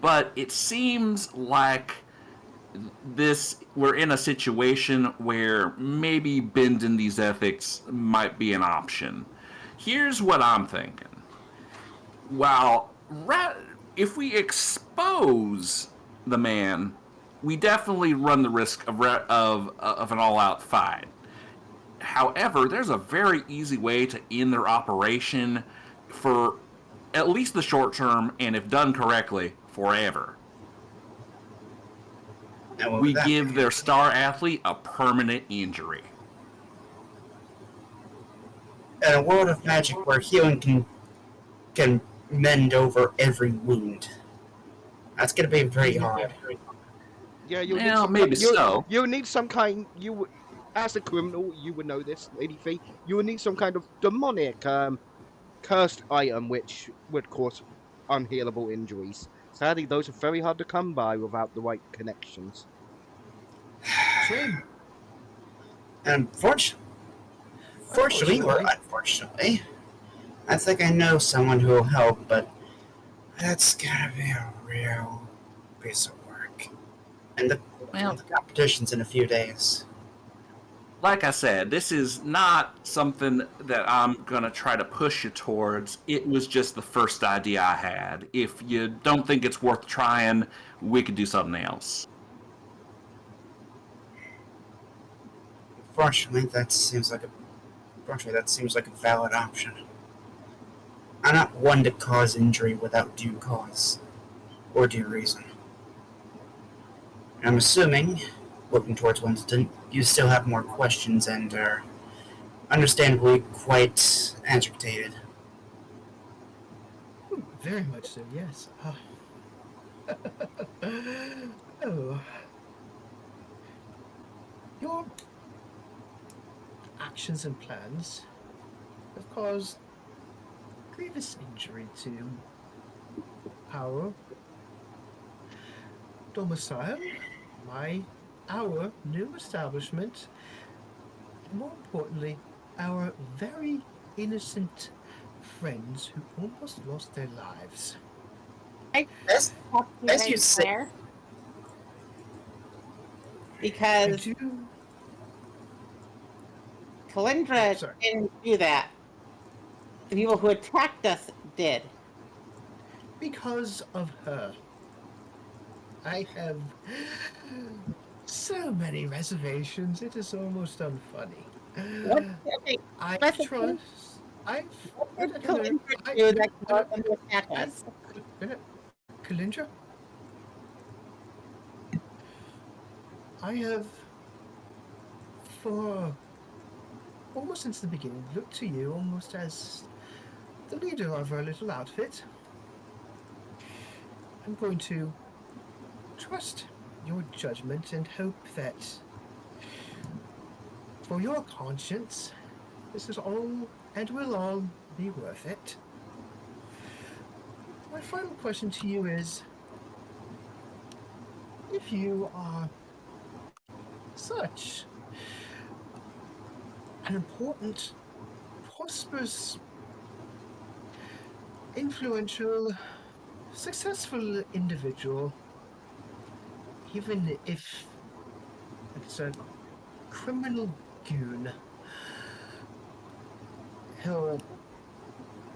[SPEAKER 1] but it seems like we're in a situation where maybe bending these ethics might be an option. Here's what I'm thinking. While if we expose the man, we definitely run the risk of an all-out fight. However, there's a very easy way to end their operation for at least the short term, and if done correctly, forever.
[SPEAKER 4] Now, what
[SPEAKER 1] We
[SPEAKER 4] would that
[SPEAKER 1] give
[SPEAKER 4] be?
[SPEAKER 1] their star athlete a permanent injury.
[SPEAKER 4] In a world of magic where healing can mend over every wound, that's going to be very hard.
[SPEAKER 2] Yeah, you'll need
[SPEAKER 1] Well,
[SPEAKER 2] some.
[SPEAKER 1] maybe so.
[SPEAKER 2] You'll need some kind. As a criminal, you would know this, Lady Fee. You would need some kind of demonic, cursed item which would cause unhealable injuries. Sadly, those are very hard to come by without the right connections.
[SPEAKER 5] Shame.
[SPEAKER 4] And fortunately or unfortunately, I think I know someone who will help, but that's gonna be a real piece of work. And the competition's in a few days.
[SPEAKER 1] Like I said, this is not something that I'm going to try to push you towards. It was just the first idea I had. If you don't think it's worth trying, we could do something else.
[SPEAKER 4] Fortunately, that seems like a valid option. I'm not one to cause injury without due cause or due reason. I'm assuming, looking towards Winston, you still have more questions and are understandably quite agitated.
[SPEAKER 5] Very much so, yes. Oh. Your actions and plans have caused grievous injury to our domicile, our new establishment, and more importantly, our very innocent friends who almost lost their lives.
[SPEAKER 4] As you say,
[SPEAKER 3] Because Kalindra didn't do that. The people who attacked us did.
[SPEAKER 5] Because of her. I have so many reservations, it is almost unfunny. I trust. Kalindra? I have, for almost since the beginning, looked to you almost as the leader of our little outfit. I'm going to trust your judgment and hope that for your conscience, this is all and will all be worth it. My final question to you is, if you are such an important, prosperous, influential, successful individual, even if it's a criminal goon, he'll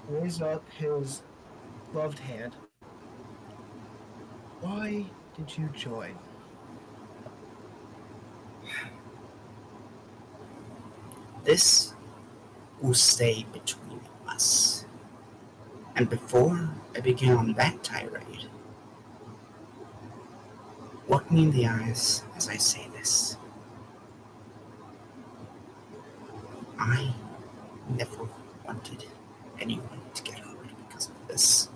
[SPEAKER 5] raise up his gloved hand. Why did you join?
[SPEAKER 4] This will stay between us. And before I begin on that tirade, look me in the eyes as I say this. I never wanted anyone to get hurt because of this.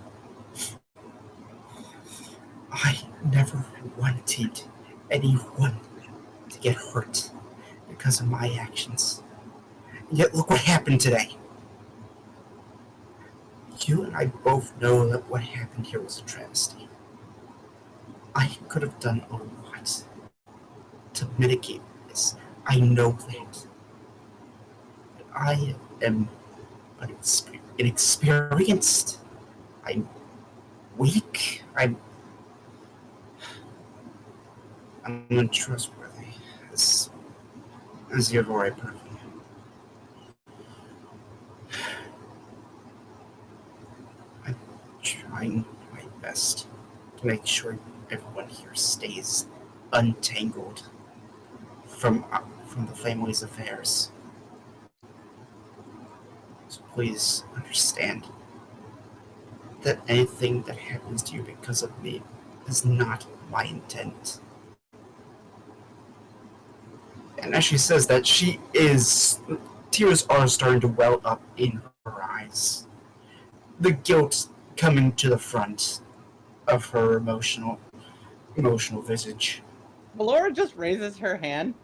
[SPEAKER 4] I never wanted anyone to get hurt because of my actions. Yet look what happened today. You and I both know that what happened here was a travesty. I could have done a lot to mitigate this. I know that. But I am inexperienced. I'm weak. I'm untrustworthy. As you've already put it. I'm trying my best to make sure everyone here stays untangled from the family's affairs. So please understand that anything that happens to you because of me is not my intent. And as she says that, tears are starting to well up in her eyes. The guilt coming to the front of her emotional visage.
[SPEAKER 3] Laura just raises her hand.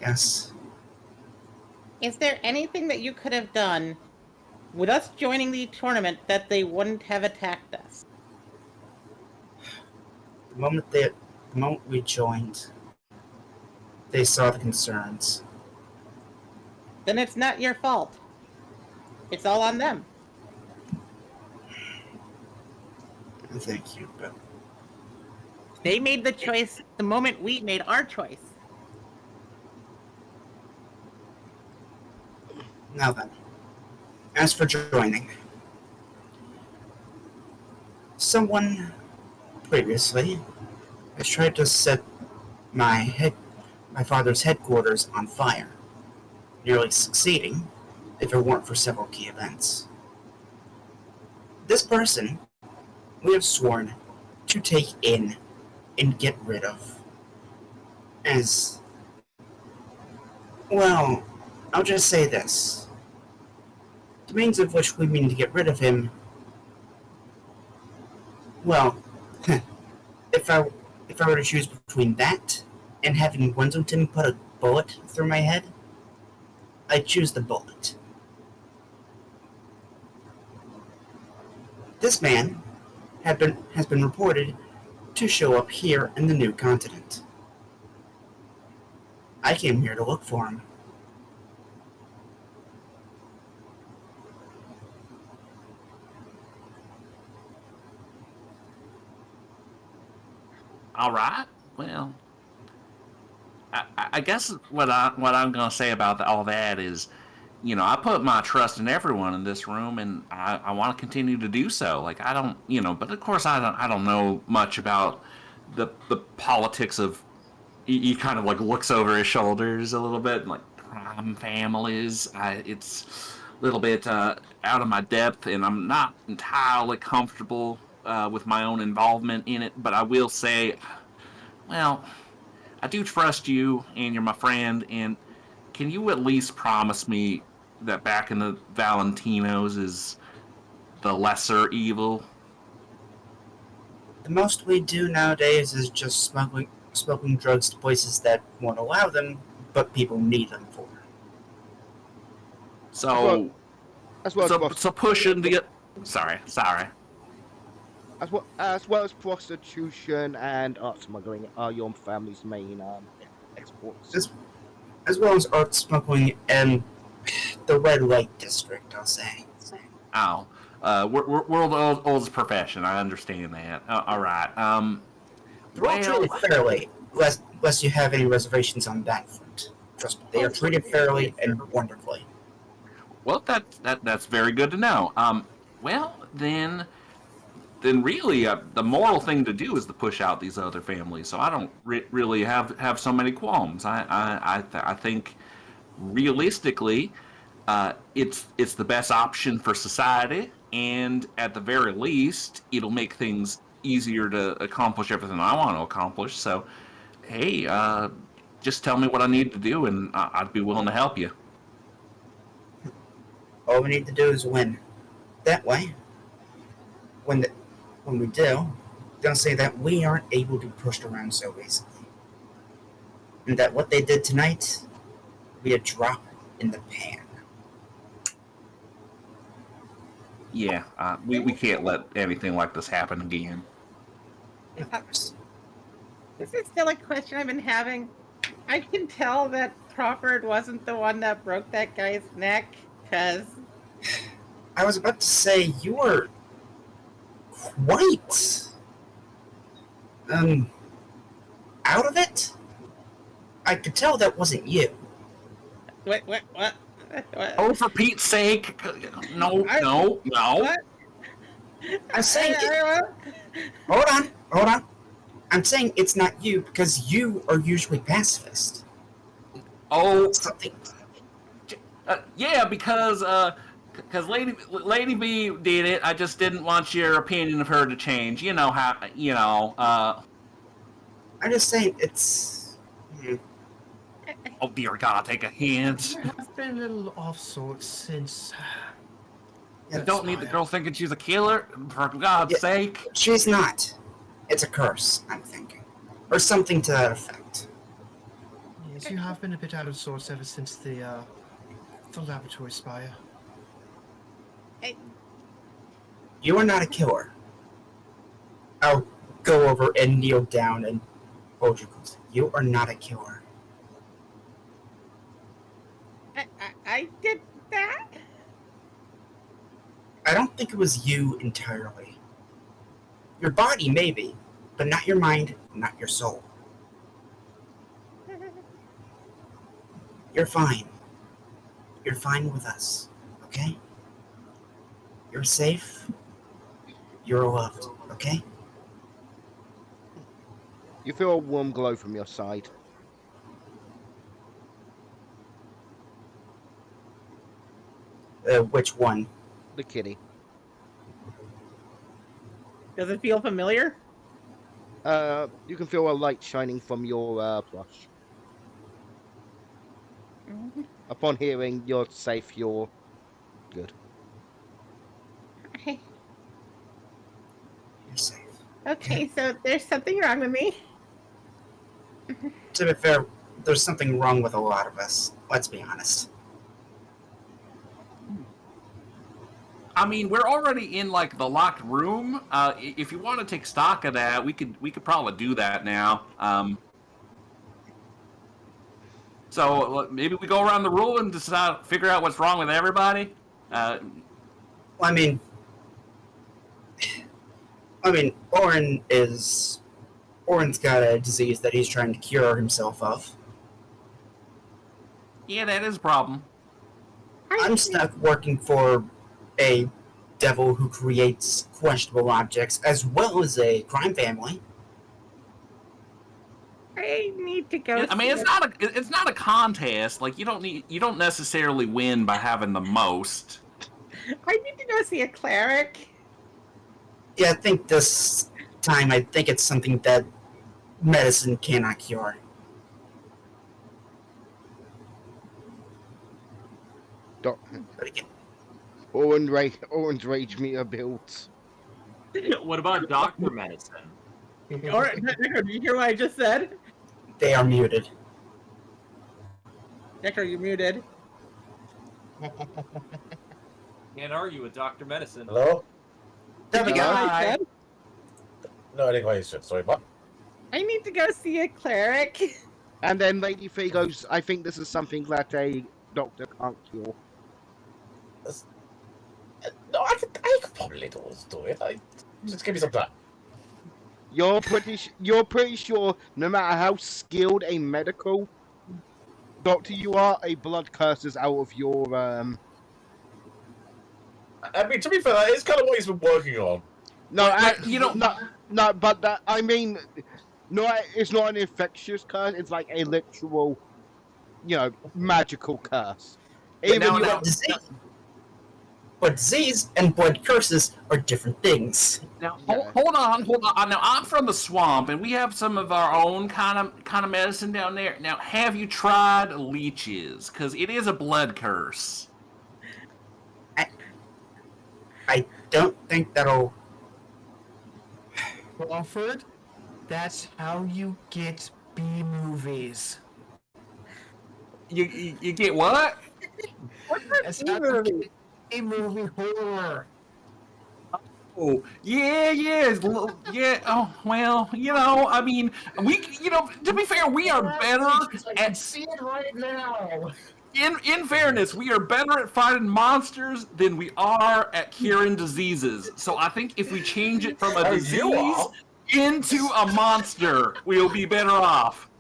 [SPEAKER 4] Yes.
[SPEAKER 3] Is there anything that you could have done with us joining the tournament that they wouldn't have attacked us?
[SPEAKER 4] The moment we joined, they saw the concerns.
[SPEAKER 3] Then it's not your fault. It's all on them.
[SPEAKER 4] Thank you, but
[SPEAKER 3] They made the choice the moment we made our choice.
[SPEAKER 4] now then. As for joining, someone previously has tried to set my father's headquarters on fire, nearly succeeding if it weren't for several key events. This person we have sworn to take in and get rid of. As well, I'll just say this. The means of which we mean to get rid of him, well, if I were to choose between that and having Winsington put a bullet through my head, I'd choose the bullet. This man has been reported to show up here in the new continent. I came here to look for him.
[SPEAKER 1] All right. Well, I guess what I'm gonna say about all that is, I put my trust in everyone in this room, and I want to continue to do so. Like I don't, but of course I don't know much about the politics of. He kind of like looks over his shoulders a little bit, like crime families. It's a little bit out of my depth, and I'm not entirely comfortable with my own involvement in it. But I will say, well, I do trust you, and you're my friend, and can you at least promise me that back in the Valentinos is the lesser evil?
[SPEAKER 4] The most we do nowadays is just smoking drugs to places that won't allow them, but people need them for.
[SPEAKER 1] So,
[SPEAKER 2] As well as
[SPEAKER 1] so pushing the. Sorry.
[SPEAKER 2] as well as prostitution and art smuggling are your family's main exports.
[SPEAKER 4] As well as art smuggling and the red light district, I'll say.
[SPEAKER 1] Oh, world oldest profession. I understand that. All right.
[SPEAKER 4] They're all treated fairly, lest you have any reservations on that front. Trust me, they are treated fairly and wonderfully.
[SPEAKER 1] Well, that's very good to know. Well then really the moral thing to do is to push out these other families. So I don't really have so many qualms. I think realistically, it's the best option for society, and at the very least, it'll make things easier to accomplish everything I want to accomplish. So, hey, just tell me what I need to do, and I'd be willing to help you.
[SPEAKER 4] All we need to do is win. That way, when we do, they'll say that we aren't able to be pushed around so easily. And that what they did tonight will be a drop in the pan.
[SPEAKER 1] Yeah, we can't let anything like this happen again.
[SPEAKER 4] Of course.
[SPEAKER 3] This is still a question I've been having. I can tell that Crawford wasn't the one that broke that guy's neck, because...
[SPEAKER 4] I was about to say, you were quite out of it. I could tell that wasn't you.
[SPEAKER 3] What?
[SPEAKER 1] Oh, for Pete's sake! No.
[SPEAKER 3] What?
[SPEAKER 4] I'm saying hold on. I'm saying it's not you because you are usually pacifist.
[SPEAKER 1] Oh,
[SPEAKER 4] Something.
[SPEAKER 1] yeah, because Lady B did it. I just didn't want your opinion of her to change. You know how.
[SPEAKER 4] I'm just saying it's.
[SPEAKER 1] Oh dear God, take a hint.
[SPEAKER 5] I've been a little off sorts since.
[SPEAKER 1] You don't need the girl thinking she's a killer, for God's sake.
[SPEAKER 4] She's not. It's a curse, I'm thinking. Or something to that effect.
[SPEAKER 5] Yes, you have been a bit out of sorts ever since the laboratory spire.
[SPEAKER 4] You are not a killer. I'll go over and kneel down and hold you close. You are not a killer.
[SPEAKER 3] I did that?
[SPEAKER 4] I don't think it was you entirely. Your body, maybe, but not your mind, not your soul. You're fine. You're fine with us, okay? You're safe. You're loved, okay?
[SPEAKER 2] You feel a warm glow from your side.
[SPEAKER 4] Which one?
[SPEAKER 2] The kitty.
[SPEAKER 3] Does it feel familiar?
[SPEAKER 2] You can feel a light shining from your plush.
[SPEAKER 3] Mm-hmm.
[SPEAKER 2] Upon hearing you're safe, you're good.
[SPEAKER 3] Okay.
[SPEAKER 4] You're safe.
[SPEAKER 3] Okay, so there's something wrong with me.
[SPEAKER 4] To be fair, there's something wrong with a lot of us. Let's be honest.
[SPEAKER 1] I mean, we're already in like the locked room. If you want to take stock of that, we could probably do that now. So maybe we go around the room and figure out what's wrong with everybody.
[SPEAKER 4] I mean, Oren's got a disease that he's trying to cure himself of.
[SPEAKER 1] Yeah, that is a problem.
[SPEAKER 4] I'm stuck working for a devil who creates questionable objects, as well as a crime family.
[SPEAKER 3] I need to go.
[SPEAKER 1] I mean, it's not a contest. Like you don't necessarily win by having the most.
[SPEAKER 3] I need to go see a cleric.
[SPEAKER 4] Yeah, I think this time, it's something that medicine cannot cure. But again,
[SPEAKER 2] Orange Rage meter builds.
[SPEAKER 7] What about doctor medicine?
[SPEAKER 3] All right, Necro, did you hear what I just said?
[SPEAKER 4] they are muted.
[SPEAKER 3] Necro, you're muted.
[SPEAKER 7] Can't argue with doctor medicine.
[SPEAKER 8] Hello?
[SPEAKER 3] Did you get what I
[SPEAKER 4] Hi.
[SPEAKER 3] said?
[SPEAKER 8] No, I didn't quite hear. Sorry, what?
[SPEAKER 3] I need to go see a cleric.
[SPEAKER 2] And then Lady Fee goes, I think this is something that a doctor can't cure.
[SPEAKER 8] No, I could probably do it. Just give me some time.
[SPEAKER 2] You're pretty sure no matter how skilled a medical doctor you are, a blood curse is out of your
[SPEAKER 8] I mean, to be fair, that is kind of what he's been working on.
[SPEAKER 2] No,
[SPEAKER 1] But, you know-
[SPEAKER 2] no, but that I mean, no, it's not an infectious curse. It's like a literal, magical curse.
[SPEAKER 4] But disease and blood curses are different things.
[SPEAKER 1] Now,
[SPEAKER 2] Yeah.
[SPEAKER 1] hold on. Now, I'm from the swamp, and we have some of our own kind of medicine down there. Now, have you tried leeches? Because it is a blood curse.
[SPEAKER 4] I don't think that'll.
[SPEAKER 5] Crawford, that's how you get B movies.
[SPEAKER 1] You get what?
[SPEAKER 5] That's how you get A movie horror.
[SPEAKER 1] Oh, yeah. Yeah. Oh, well, I mean, to be fair, we are better
[SPEAKER 5] I can
[SPEAKER 1] at.
[SPEAKER 5] see it right now.
[SPEAKER 1] In fairness, we are better at fighting monsters than we are at curing diseases. So I think if we change it from a disease into a monster, we'll be better off.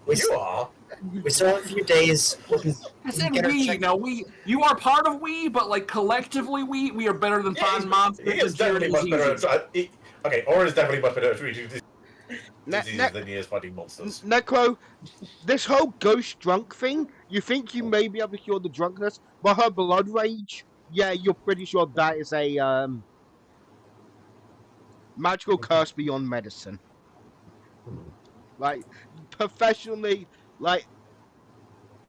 [SPEAKER 4] We still have a few days.
[SPEAKER 1] I said we. Now you are part of we, but like collectively, we are better than fighting monsters.
[SPEAKER 8] He is
[SPEAKER 1] and curing
[SPEAKER 8] definitely much
[SPEAKER 1] diseases.
[SPEAKER 8] better. Okay, Aura is definitely much better at treating diseases
[SPEAKER 2] Ne-
[SPEAKER 8] than he is fighting monsters.
[SPEAKER 2] Necro, this whole ghost drunk thing, you think you may be able to cure the drunkenness, but her blood rage, yeah, you're pretty sure that is a magical curse beyond medicine. Like professionally, like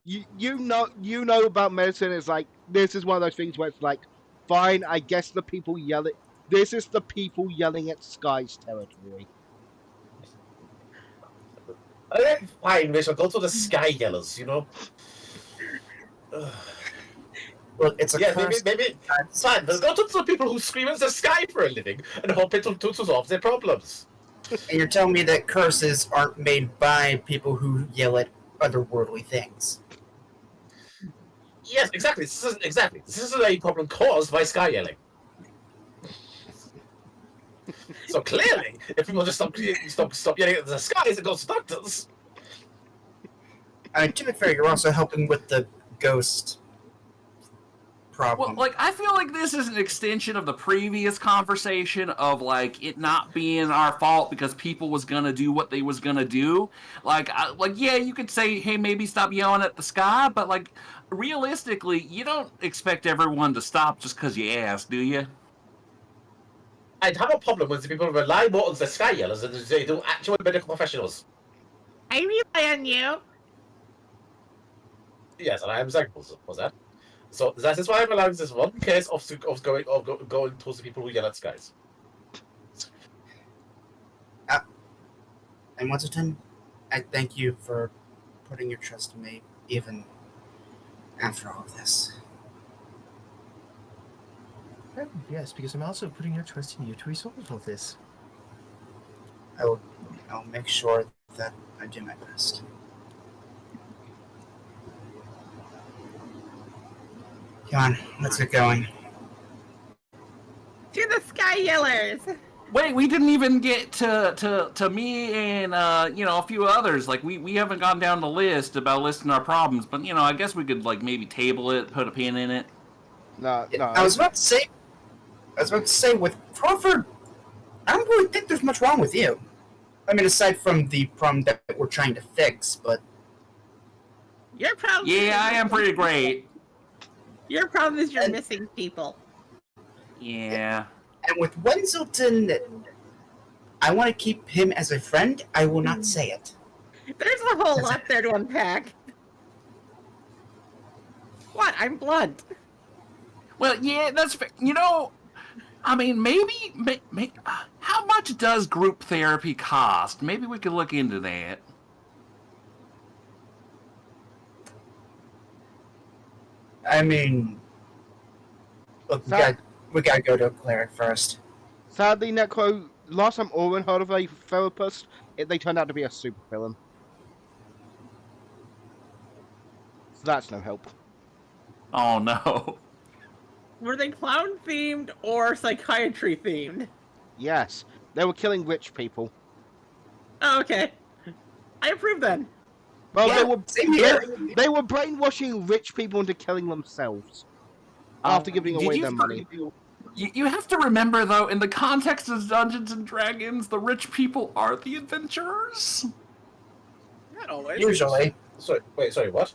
[SPEAKER 2] you know about medicine. It's like this is one of those things where it's like, fine, I guess the people yell it. This is the people yelling at Sky's territory.
[SPEAKER 8] Fine, we shall go to the Sky Yellers,
[SPEAKER 4] Well, it's a curse.
[SPEAKER 8] maybe it's fine. Let's go to the people who scream into the sky for a living and hope it to solve their problems.
[SPEAKER 4] And you're telling me that curses aren't made by people who yell at otherworldly things.
[SPEAKER 8] Yes, exactly. This isn't a problem caused by sky yelling. So clearly, if people just stop yelling at the skies, it goes to doctors.
[SPEAKER 4] To be fair, you're also helping with the ghost problem.
[SPEAKER 1] Well, I feel like this is an extension of the previous conversation of, it not being our fault because people was gonna do what they was gonna do. Yeah, you could say, hey, maybe stop yelling at the sky, but, realistically, you don't expect everyone to stop just because you ask, do you?
[SPEAKER 8] I'd have a problem when the people rely more on the sky yellers than they do actual medical professionals.
[SPEAKER 3] I rely on you.
[SPEAKER 8] Yes, and I am thankful for that. So that is why I'm allowing this one case of going towards the people who yell at skies.
[SPEAKER 4] And once again, I thank you for putting your trust in me, even after all of this.
[SPEAKER 5] Yes, because I'm also putting your trust in you to resolve all this.
[SPEAKER 4] I'll make sure that I do my best. Come on, let's get going.
[SPEAKER 3] To the Sky Yellers.
[SPEAKER 1] Wait, we didn't even get to me and a few others. We haven't gone down the list about listing our problems, but I guess we could maybe table it, put a pin in it.
[SPEAKER 2] No.
[SPEAKER 4] I was about to say with Crawford, I don't really think there's much wrong with you. I mean, aside from the problem that we're trying to fix, but
[SPEAKER 3] Your problem.
[SPEAKER 1] Yeah, I am pretty great.
[SPEAKER 3] Your problem is you're missing people.
[SPEAKER 1] Yeah.
[SPEAKER 4] and with Wenzelton, I want to keep him as a friend. I will not say it.
[SPEAKER 3] There's a whole lot there to unpack. What? I'm blunt.
[SPEAKER 1] Well, yeah, that's you know. I mean, maybe how much does group therapy cost? Maybe we could look into that.
[SPEAKER 4] I mean, look, we gotta go to a cleric first.
[SPEAKER 2] Sadly, Necro, last time Oren heard of a therapist, they turned out to be a supervillain. So that's no help.
[SPEAKER 1] Oh no.
[SPEAKER 3] Were they clown themed or psychiatry themed?
[SPEAKER 2] Yes, they were killing rich people.
[SPEAKER 3] Oh, okay. I approve then.
[SPEAKER 2] Well,
[SPEAKER 4] Yeah, same here.
[SPEAKER 2] they were brainwashing rich people into killing themselves after giving away their money.
[SPEAKER 1] You have to remember, though, in the context of Dungeons and Dragons, the rich people are the adventurers.
[SPEAKER 3] Not always.
[SPEAKER 4] Usually.
[SPEAKER 8] Sorry, what?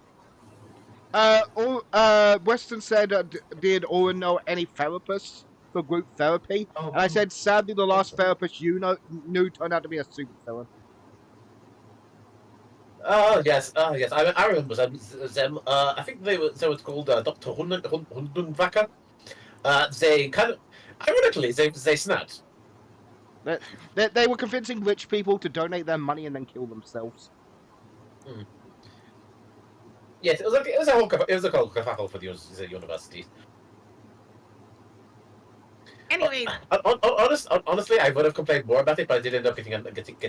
[SPEAKER 2] Weston said, did Oren know any therapists for group therapy?
[SPEAKER 5] Oh,
[SPEAKER 2] And I said, sadly, the last therapist you knew turned out to be a supervillain.
[SPEAKER 8] Oh yes. I remember them. I think they were called Dr. Hundenwacker. They kind of, ironically, they snapped.
[SPEAKER 2] They were convincing rich people to donate their money and then kill themselves.
[SPEAKER 8] Yes, it was a whole kerfuffle for the university.
[SPEAKER 3] Anyways,
[SPEAKER 8] Honestly, I would have complained more about it, but I did end up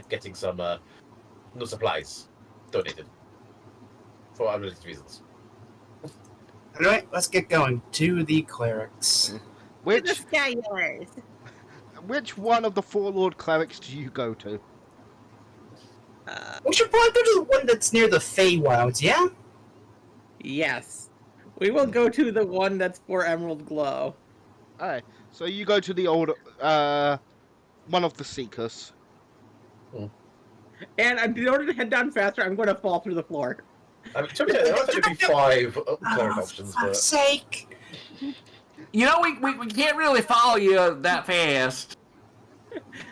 [SPEAKER 8] getting some new supplies donated for unrelated reasons.
[SPEAKER 4] Alright, let's get going. To the clerics.
[SPEAKER 3] the Skylar's.
[SPEAKER 2] Which one of the four Lord Clerics do you go to?
[SPEAKER 4] We should probably go to the one that's near the Feywilds, yeah?
[SPEAKER 3] Yes. We will go to the one that's for Emerald Glow.
[SPEAKER 2] Alright, so you go to the old, one of the Seekers.
[SPEAKER 3] And in order to head down faster, I'm going to fall through the floor.
[SPEAKER 8] I mean, to be fair, there are technically 5 cleric options,
[SPEAKER 4] For
[SPEAKER 8] but
[SPEAKER 4] fuck's sake.
[SPEAKER 1] You know, we can't really follow you that fast.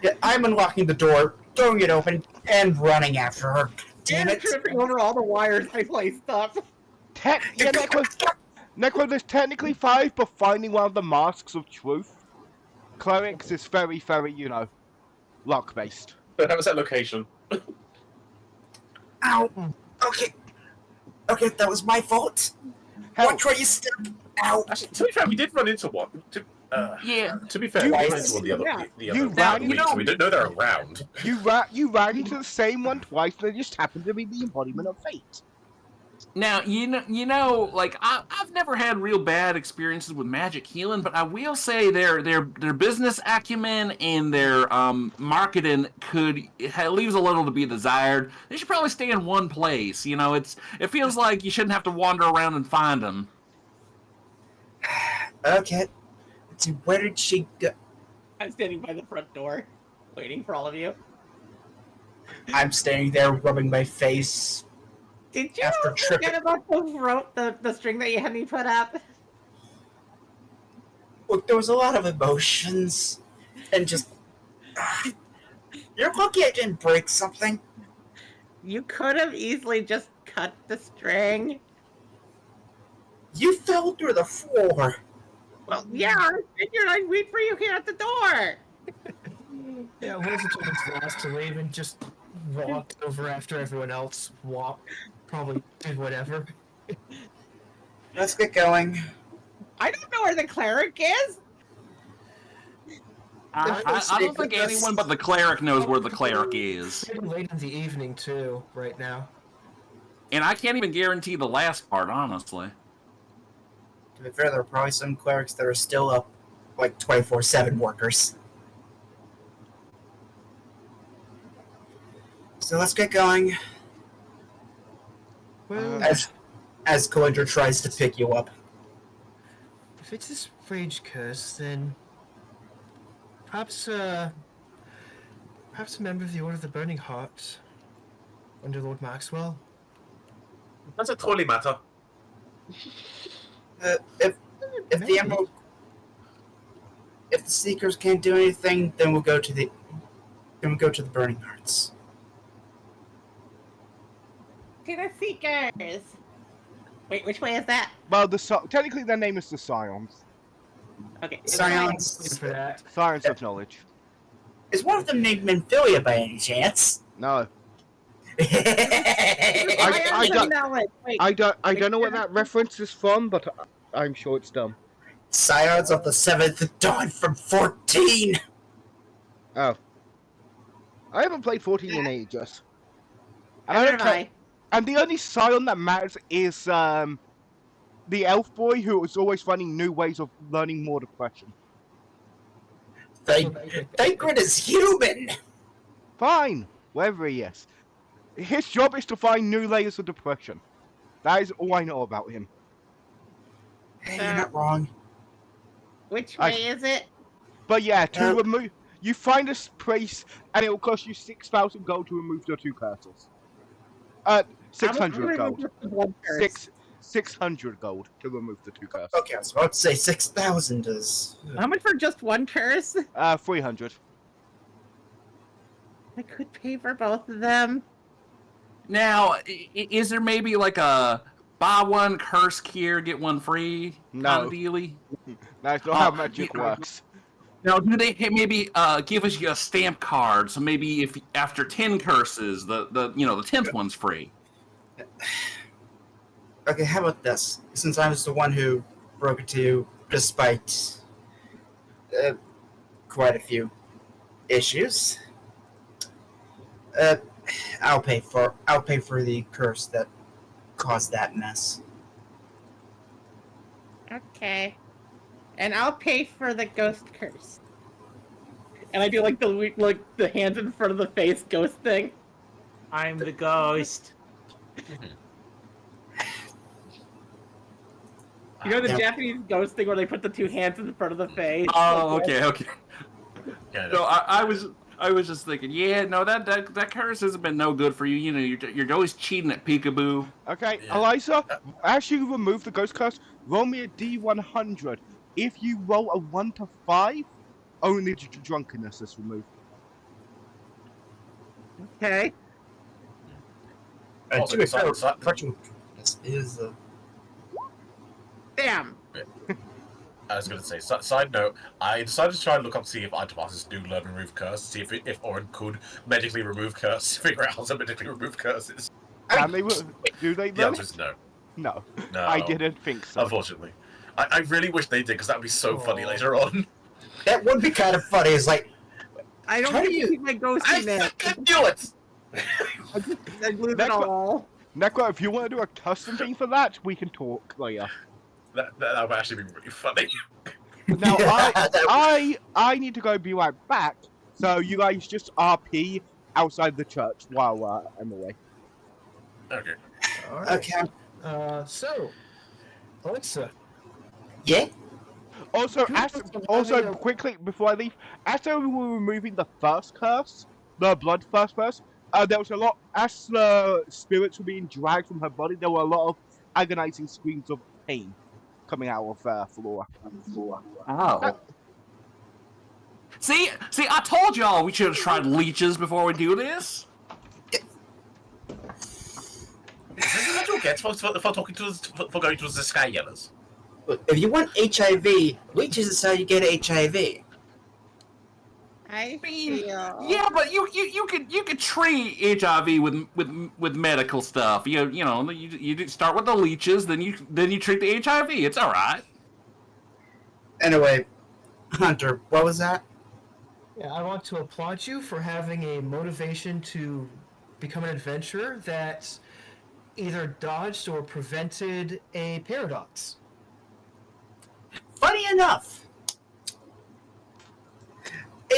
[SPEAKER 4] Yeah, I'm unlocking the door, throwing it open, and running after her. Damn
[SPEAKER 3] And
[SPEAKER 4] it.
[SPEAKER 3] tripping over all the wires I placed up.
[SPEAKER 2] Necro, there's technically 5, but finding one of the masks of truth. Clerics is very, very, luck-based.
[SPEAKER 8] but that was that location.
[SPEAKER 4] Ow. Okay. Okay, that was my fault.
[SPEAKER 2] Help.
[SPEAKER 4] Watch where you step. Ow.
[SPEAKER 8] Actually, to be fair, we did run into one.
[SPEAKER 1] Yeah.
[SPEAKER 8] To be fair,
[SPEAKER 2] You
[SPEAKER 8] we ran
[SPEAKER 4] guys-
[SPEAKER 8] into one the other
[SPEAKER 3] yeah.
[SPEAKER 2] You
[SPEAKER 8] round
[SPEAKER 2] ran-
[SPEAKER 8] week, so we don't know they're around.
[SPEAKER 2] You ran into the same one twice, and they just happened to be the embodiment of fate.
[SPEAKER 1] Now, you know, like I've never had real bad experiences with magic healing, but I will say their business acumen and their marketing leaves a little to be desired. They should probably stay in one place. You know, it feels like you shouldn't have to wander around and find them.
[SPEAKER 4] Okay. So where did she go?
[SPEAKER 3] I'm standing by the front door, waiting for all of you.
[SPEAKER 4] I'm standing there rubbing my face.
[SPEAKER 3] Did you
[SPEAKER 4] After
[SPEAKER 3] forget
[SPEAKER 4] tripping.
[SPEAKER 3] about the rope, the string that you had me put up?
[SPEAKER 4] Look, there was a lot of emotions. And just... You're lucky I didn't break something.
[SPEAKER 3] You could have easily just cut the string.
[SPEAKER 4] You fell through the floor.
[SPEAKER 3] Well, yeah, I figured I'd wait for you here at the door.
[SPEAKER 5] Yeah, Wilson took his last to leave and just walked over after everyone else probably did whatever.
[SPEAKER 4] Let's get going.
[SPEAKER 3] I don't know where the cleric is.
[SPEAKER 1] I don't think anyone but the cleric knows where the cleric is.
[SPEAKER 5] It's getting late in the evening too, right now.
[SPEAKER 1] And I can't even guarantee the last part, honestly.
[SPEAKER 4] To be fair, there are probably some clerics that are still up, like 24/7 workers. So let's get going.
[SPEAKER 5] Well,
[SPEAKER 4] As Calendra tries to pick you up.
[SPEAKER 5] if it's this rage curse, then perhaps a member of the Order of the Burning Heart under Lord Maxwell.
[SPEAKER 8] Does it totally matter?
[SPEAKER 4] If the Emerald, if the Seekers can't do anything, then we'll go to the Burning Hearts.
[SPEAKER 3] To the Seekers. Wait, which way is that?
[SPEAKER 2] Well, technically their name is the Scions.
[SPEAKER 3] Okay.
[SPEAKER 4] Scions.
[SPEAKER 5] for that.
[SPEAKER 2] Science of knowledge.
[SPEAKER 4] Is one of them named Memphilia by any chance?
[SPEAKER 2] No.
[SPEAKER 3] I
[SPEAKER 2] don't-
[SPEAKER 3] knowledge. Wait,
[SPEAKER 2] I don't know what that reference is from, but I'm sure it's dumb.
[SPEAKER 4] Scions of the Seventh Dawn from 14!
[SPEAKER 2] Oh. I haven't played 14 in ages. And I
[SPEAKER 3] neither
[SPEAKER 2] don't
[SPEAKER 3] have
[SPEAKER 2] care.
[SPEAKER 3] I.
[SPEAKER 2] And the only scion that matters is the elf boy who is always finding new ways of learning more depression.
[SPEAKER 4] Thancred is human!
[SPEAKER 2] Fine, wherever he is. His job is to find new layers of depression. That is all I know about him.
[SPEAKER 4] Hey, you're not wrong.
[SPEAKER 3] Which way is it?
[SPEAKER 2] But yeah, to
[SPEAKER 4] Uh,
[SPEAKER 2] remove, you find a place, and it will cost you 6,000 gold to remove the 2 curses. 600 gold. 600 gold to remove the 2 curses.
[SPEAKER 4] Okay, I was about to say 6,000 is...
[SPEAKER 3] How much for just one curse?
[SPEAKER 2] 300.
[SPEAKER 3] I could pay for both of them.
[SPEAKER 1] Now, is there maybe like a buy one curse cure, get one free kind
[SPEAKER 2] No.
[SPEAKER 1] of dealy?
[SPEAKER 2] That's not how magic works.
[SPEAKER 1] Now, do they maybe give us a stamp card? So maybe if after 10 curses, the 10th one's free.
[SPEAKER 4] Okay, how about this? Since I was the one who broke it to you, despite quite a few issues, I'll pay for the curse that caused that mess.
[SPEAKER 3] Okay. And I'll pay for the ghost curse. And I do like the hands in front of the face ghost thing.
[SPEAKER 7] I'm the ghost.
[SPEAKER 3] You know the
[SPEAKER 4] Yeah.
[SPEAKER 3] Japanese ghost thing where they put the 2 hands in front of the face?
[SPEAKER 1] Oh, okay.
[SPEAKER 8] Yeah,
[SPEAKER 1] So I was just thinking, yeah, no, that curse hasn't been no good for you. You know, you're always cheating at peekaboo.
[SPEAKER 2] Okay,
[SPEAKER 8] Yeah.
[SPEAKER 2] Eliza, as you remove the ghost curse, roll me a D100. If you roll a 1 to 5, only drunkenness is removed.
[SPEAKER 3] Okay.
[SPEAKER 8] Also,
[SPEAKER 4] To be
[SPEAKER 8] so-
[SPEAKER 4] fair,
[SPEAKER 8] so-
[SPEAKER 4] touching is
[SPEAKER 3] Damn.
[SPEAKER 8] I was going to say, side note, I decided to try and look up to see if Artemis do learn remove curse, see if Orin could medically remove curse, figure out how to medically remove curses.
[SPEAKER 2] Can they? Do they?
[SPEAKER 8] The
[SPEAKER 2] learn
[SPEAKER 8] answer
[SPEAKER 2] it?
[SPEAKER 8] is no.
[SPEAKER 2] No,
[SPEAKER 8] No.
[SPEAKER 2] I didn't think so.
[SPEAKER 8] Unfortunately. I really wish they did, because that would be so funny
[SPEAKER 5] Aw.
[SPEAKER 8] later on.
[SPEAKER 4] that would be kind of funny. It's like,
[SPEAKER 3] I don't
[SPEAKER 4] How
[SPEAKER 3] get
[SPEAKER 4] do
[SPEAKER 3] to
[SPEAKER 4] you-
[SPEAKER 3] keep my ghost
[SPEAKER 8] I
[SPEAKER 3] in there.
[SPEAKER 8] fucking knew it!
[SPEAKER 3] I lose it
[SPEAKER 2] Next one.
[SPEAKER 3] all.
[SPEAKER 2] Neko, if you want to do a custom thing for that, we can talk later.
[SPEAKER 8] That would actually be really funny.
[SPEAKER 2] Now,
[SPEAKER 4] Yeah,
[SPEAKER 2] I need to go be right back. So you guys just RP outside the church while I'm away.
[SPEAKER 8] Okay.
[SPEAKER 5] All right.
[SPEAKER 4] okay,
[SPEAKER 5] So, Alexa,
[SPEAKER 4] yeah.
[SPEAKER 2] Also,
[SPEAKER 5] having a-
[SPEAKER 2] quickly before I leave, after we were removing the first curse, the blood first curse, there was a lot. As the spirits were being dragged from her body, there were a lot of agonizing screams of pain coming out of Flora.
[SPEAKER 1] Oh. See, I told y'all we should have tried leeches before we do this.
[SPEAKER 8] Is this what you'll get for talking to us, for going to the Sky Yellows?
[SPEAKER 4] Look, if you want HIV, leeches is how you get HIV.
[SPEAKER 3] I
[SPEAKER 1] mean,
[SPEAKER 3] feel.
[SPEAKER 1] Yeah, but you could treat HIV with medical stuff. You start with the leeches, then you treat the HIV. It's all right.
[SPEAKER 4] Anyway, Hunter, what was that?
[SPEAKER 5] yeah, I want to applaud you for having a motivation to become an adventurer that either dodged or prevented a paradox.
[SPEAKER 4] Funny enough,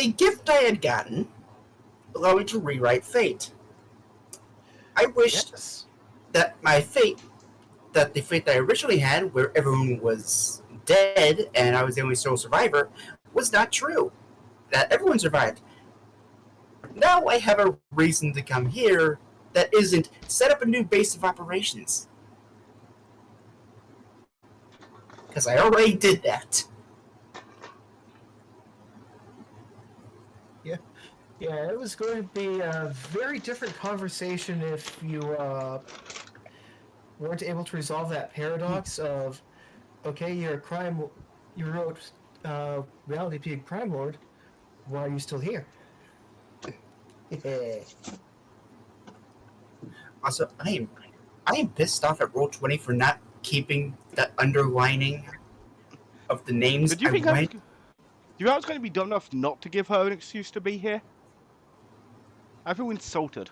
[SPEAKER 4] a gift I had gotten allowed me to rewrite fate. I wished
[SPEAKER 5] Yes.
[SPEAKER 4] that the fate that I originally had, where everyone was dead and I was the only sole survivor, was not true. That everyone survived. Now I have a reason to come here that isn't set up a new base of operations. Because I already did that.
[SPEAKER 5] Yeah, it was going to be a very different conversation if you weren't able to resolve that paradox of, okay, you wrote Reality Pig Crime Lord, why are you still here?
[SPEAKER 4] Also, I am pissed off at Roll20 for not keeping the underlining of the names
[SPEAKER 2] Do you
[SPEAKER 4] I
[SPEAKER 2] think
[SPEAKER 4] went.
[SPEAKER 2] do you think I was going to be dumb enough not to give her an excuse to be here? I feel insulted.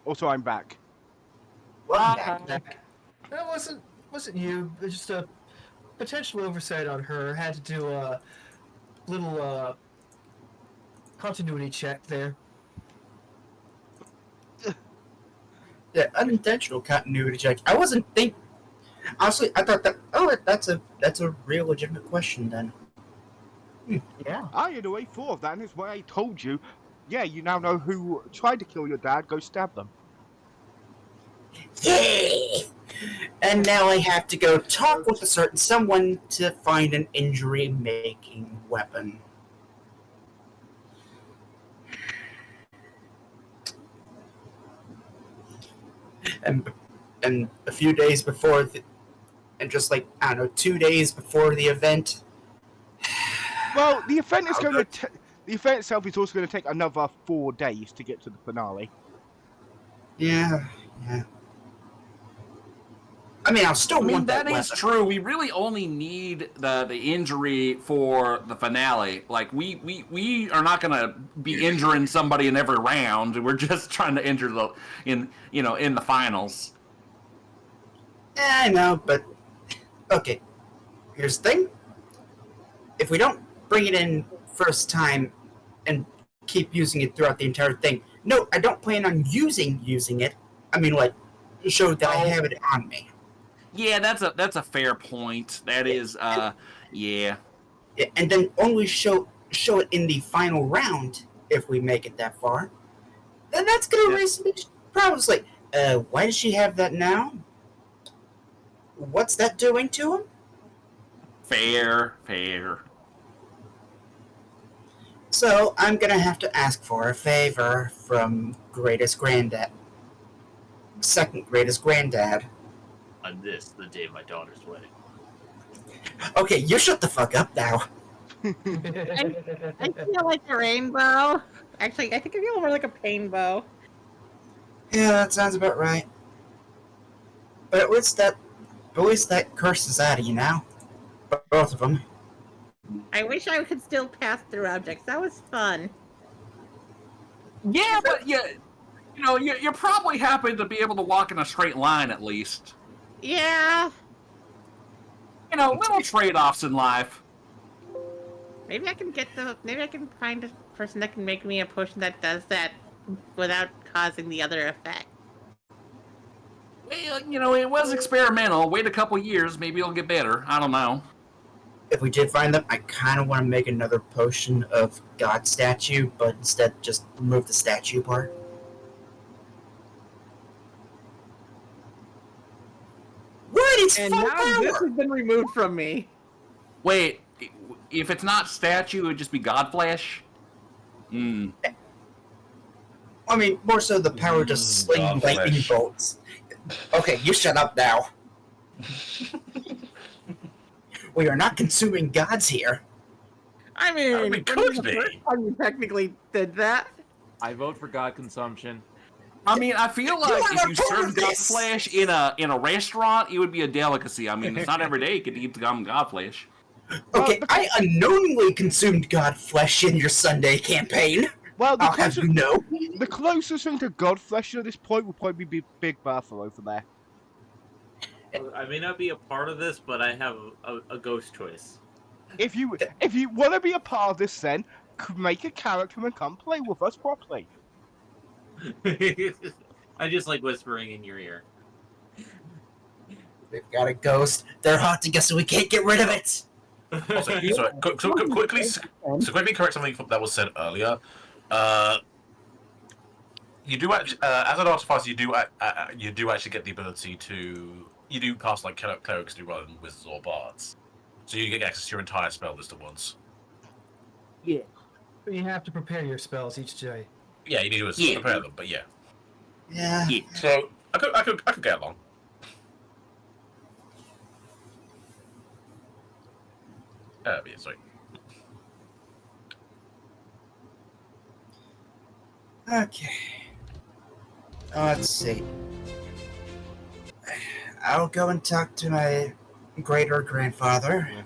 [SPEAKER 2] Also, I'm back.
[SPEAKER 4] Welcome back.
[SPEAKER 5] That wasn't you. It's just a potential oversight on her. Had to do a little continuity check there.
[SPEAKER 4] Yeah, unintentional continuity check. I wasn't think. Honestly, I thought that. Oh, that's a real legitimate question then.
[SPEAKER 5] Yeah.
[SPEAKER 2] I in a way thought of that, and it's why I told you. Yeah, you now know who tried to kill your dad. Go stab them.
[SPEAKER 4] Yay! And now I have to go talk with a certain someone to find an injury-making weapon. And a few days before, and just like I don't know, 2 days before the event.
[SPEAKER 2] Well, the event is going to. The event itself is also going to take another 4 days to get to the finale.
[SPEAKER 4] Yeah. I mean, I'll still
[SPEAKER 1] I mean,
[SPEAKER 4] want that
[SPEAKER 1] that is
[SPEAKER 4] weapon.
[SPEAKER 1] true. We really only need the injury for the finale. Like, we are not going to be injuring somebody in every round. We're just trying to injure in the finals.
[SPEAKER 4] I know, but okay. Here's the thing: if we don't bring it in first time and keep using it throughout the entire thing, no, I don't plan on using it. I mean, like, show that I have it on me.
[SPEAKER 1] Yeah, that's a fair point. That is, yeah.
[SPEAKER 4] And then only show it in the final round if we make it that far. Then that's gonna raise some problems. Like, why does she have that now? What's that doing to him?
[SPEAKER 1] Fair.
[SPEAKER 4] So I'm gonna have to ask for a favor from greatest granddad. Second greatest granddad.
[SPEAKER 7] On this, the day of my daughter's wedding.
[SPEAKER 4] Okay, you shut the fuck up now.
[SPEAKER 3] I feel like a rainbow. Actually, I think I feel more like a painbow.
[SPEAKER 4] Yeah, that sounds about right. But at least that curse is out of you now. Both of them.
[SPEAKER 3] I wish I could still pass through objects. That was fun.
[SPEAKER 1] Yeah, but you're probably happy to be able to walk in a straight line at least.
[SPEAKER 3] Yeah.
[SPEAKER 1] Little trade-offs in life.
[SPEAKER 3] Maybe I can find a person that can make me a potion that does that without causing the other effect.
[SPEAKER 1] Well, it was experimental. Wait a couple years, maybe it'll get better. I don't know.
[SPEAKER 4] If we did find them, I kind of want to make another potion of God statue, but instead just remove the statue part. What? It's
[SPEAKER 3] And
[SPEAKER 4] full
[SPEAKER 3] now this
[SPEAKER 4] power!
[SPEAKER 3] has been removed from me.
[SPEAKER 1] Wait, if it's not statue, it would just be Godflesh? Hmm.
[SPEAKER 4] I mean, more so the power to sling
[SPEAKER 8] God
[SPEAKER 4] lightning
[SPEAKER 8] flesh.
[SPEAKER 4] bolts. Okay, you shut up now. We are not consuming gods here.
[SPEAKER 3] I mean,
[SPEAKER 8] We could
[SPEAKER 3] the
[SPEAKER 8] be.
[SPEAKER 3] first time you technically did that.
[SPEAKER 9] I vote for God consumption.
[SPEAKER 1] I mean, I feel like
[SPEAKER 4] are
[SPEAKER 1] if you
[SPEAKER 4] a part
[SPEAKER 1] serve
[SPEAKER 4] of this!
[SPEAKER 1] Godflesh in a restaurant, it would be a delicacy. I mean, it's not every day you could eat Godflesh.
[SPEAKER 4] Okay, I unknowingly consumed god flesh in your Sunday campaign.
[SPEAKER 2] Well,
[SPEAKER 4] I'll have you know.
[SPEAKER 2] the closest thing to Godflesh at this point would probably be Big Bertha over there.
[SPEAKER 7] I may not be a part of this, but I have a ghost choice.
[SPEAKER 2] If you want to be a part of this, then make a character and come play with us properly.
[SPEAKER 7] I just like whispering in your ear.
[SPEAKER 4] We've got a ghost. They're haunting us, so we can't get rid of it.
[SPEAKER 8] Quickly correct something that was said earlier. You do actually, as an artificer, you do actually get the ability to cast like clerics do rather than wizards or bards. So you get access to your entire spell list at once.
[SPEAKER 5] Yeah. But you have to prepare your spells each day.
[SPEAKER 8] Yeah, you need to prepare them, but yeah.
[SPEAKER 4] Yeah.
[SPEAKER 8] So I could get along. Yeah, sorry.
[SPEAKER 4] Okay. Let's see. I'll go and talk to my greater-grandfather.
[SPEAKER 2] Yeah.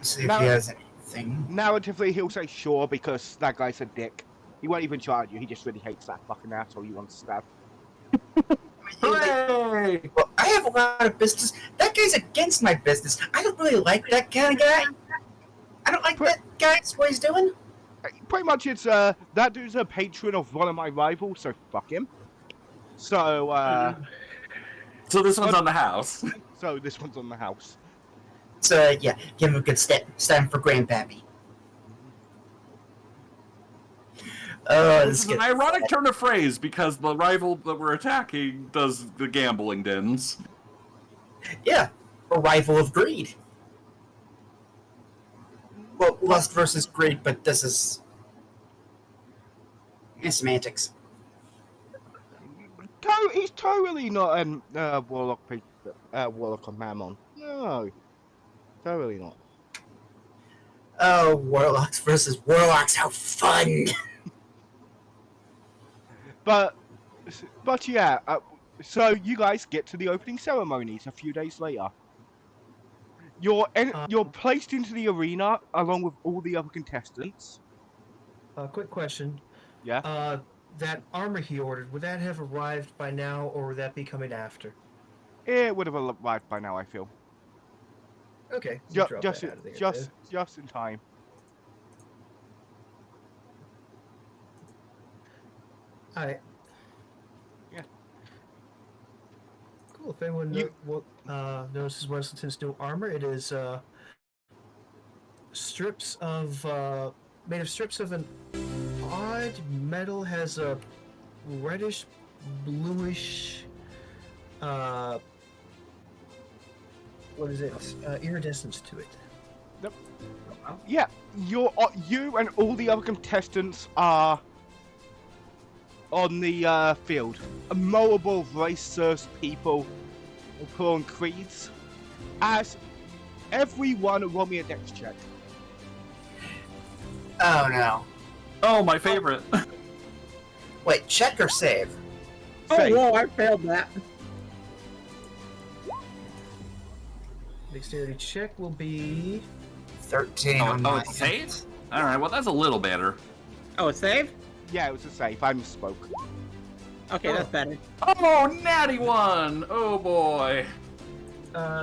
[SPEAKER 4] See if
[SPEAKER 2] Now-
[SPEAKER 4] he has anything.
[SPEAKER 2] Narratively, he'll say sure because that guy's a dick. He won't even charge you. He just really hates that fucking asshole you want to stab.
[SPEAKER 1] Hooray!
[SPEAKER 4] Well, I have a lot of business. That guy's against my business. I don't really like that kind of guy. I don't like that guy. That's what he's doing.
[SPEAKER 2] Pretty much, it's that dude's a patron of one of my rivals, so fuck him. So
[SPEAKER 1] So this one's on the house.
[SPEAKER 2] so this one's on the house.
[SPEAKER 4] So yeah, give him a good stand for Grandpappy. Oh,
[SPEAKER 1] This is an ironic turn of phrase because the rival that we're attacking does the gambling dens.
[SPEAKER 4] Yeah, a rival of greed. Well, lust versus greed, but this is semantics.
[SPEAKER 2] He's totally not a warlock on Mammon. No, totally not.
[SPEAKER 4] Oh, warlocks versus warlocks, how fun!
[SPEAKER 2] But yeah, so you guys get to the opening ceremonies a few days later. You're placed into the arena along with all the other contestants.
[SPEAKER 5] Quick question.
[SPEAKER 2] Yeah.
[SPEAKER 5] That armor he ordered, would that have arrived by now, or would that be coming after?
[SPEAKER 2] It would have arrived by now, I feel.
[SPEAKER 5] Okay.
[SPEAKER 2] Just in time.
[SPEAKER 5] Alright.
[SPEAKER 2] Yeah.
[SPEAKER 5] Cool. If anyone notices Wesselton's new armor, it is strips of made of strips of an odd metal, has a reddish bluish what is it? Iridescence to it.
[SPEAKER 2] Yep. Yeah, you and all the other contestants are on the field. A mowable of race-served people will put on creeds. As everyone roll me a dex check.
[SPEAKER 4] Oh no.
[SPEAKER 1] Oh, my favorite.
[SPEAKER 4] Wait, check or save?
[SPEAKER 3] Oh,
[SPEAKER 2] Save.
[SPEAKER 3] whoa, I failed that.
[SPEAKER 5] Dexterity check will be
[SPEAKER 4] 13
[SPEAKER 1] Oh,
[SPEAKER 4] on
[SPEAKER 1] oh,
[SPEAKER 4] my
[SPEAKER 1] it's saved? Alright, well, that's a little better.
[SPEAKER 3] Oh, a save?
[SPEAKER 2] Yeah, it was a save. I misspoke.
[SPEAKER 3] Okay, that's better.
[SPEAKER 1] Oh, natty one! Oh, boy.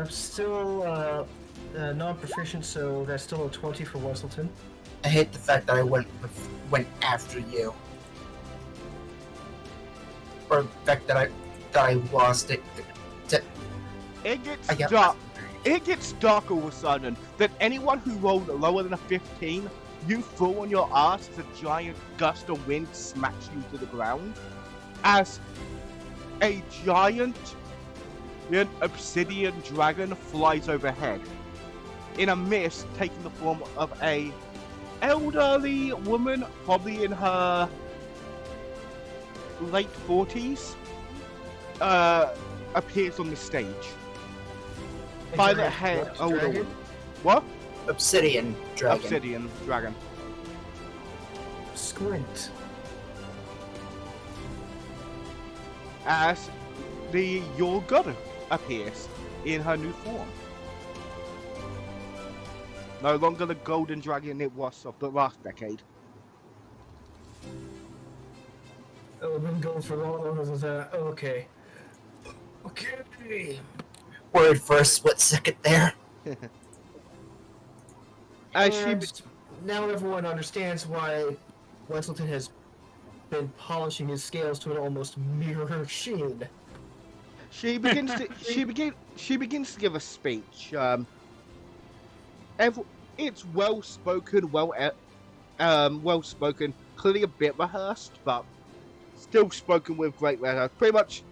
[SPEAKER 5] still non-proficient, so that's still a 20 for Wesselton.
[SPEAKER 4] I hate the fact that I went after you. Or the fact that I lost it.
[SPEAKER 2] It gets dark all of a sudden. That anyone who rolled lower than a 15, you fall on your ass as a giant gust of wind smacks you to the ground. As a giant obsidian dragon flies overhead. In a mist, taking the form of a elderly woman, probably in her late 40s, appears on the stage. Violet hair. Oh,
[SPEAKER 5] dragon?
[SPEAKER 2] what?
[SPEAKER 4] Obsidian dragon.
[SPEAKER 2] Obsidian dragon.
[SPEAKER 5] Squint.
[SPEAKER 2] As your god appears in her new form. No longer the golden dragon it was of the last decade.
[SPEAKER 5] Oh, I've been going for longer than that. Okay. Okay.
[SPEAKER 4] Word for a split second there.
[SPEAKER 5] Now everyone understands why Wesselton has been polishing his scales to an almost mirror sheen.
[SPEAKER 2] She begins to she begins to give a speech. It's well spoken, well spoken, clearly a bit rehearsed, but still spoken with great letter. Pretty much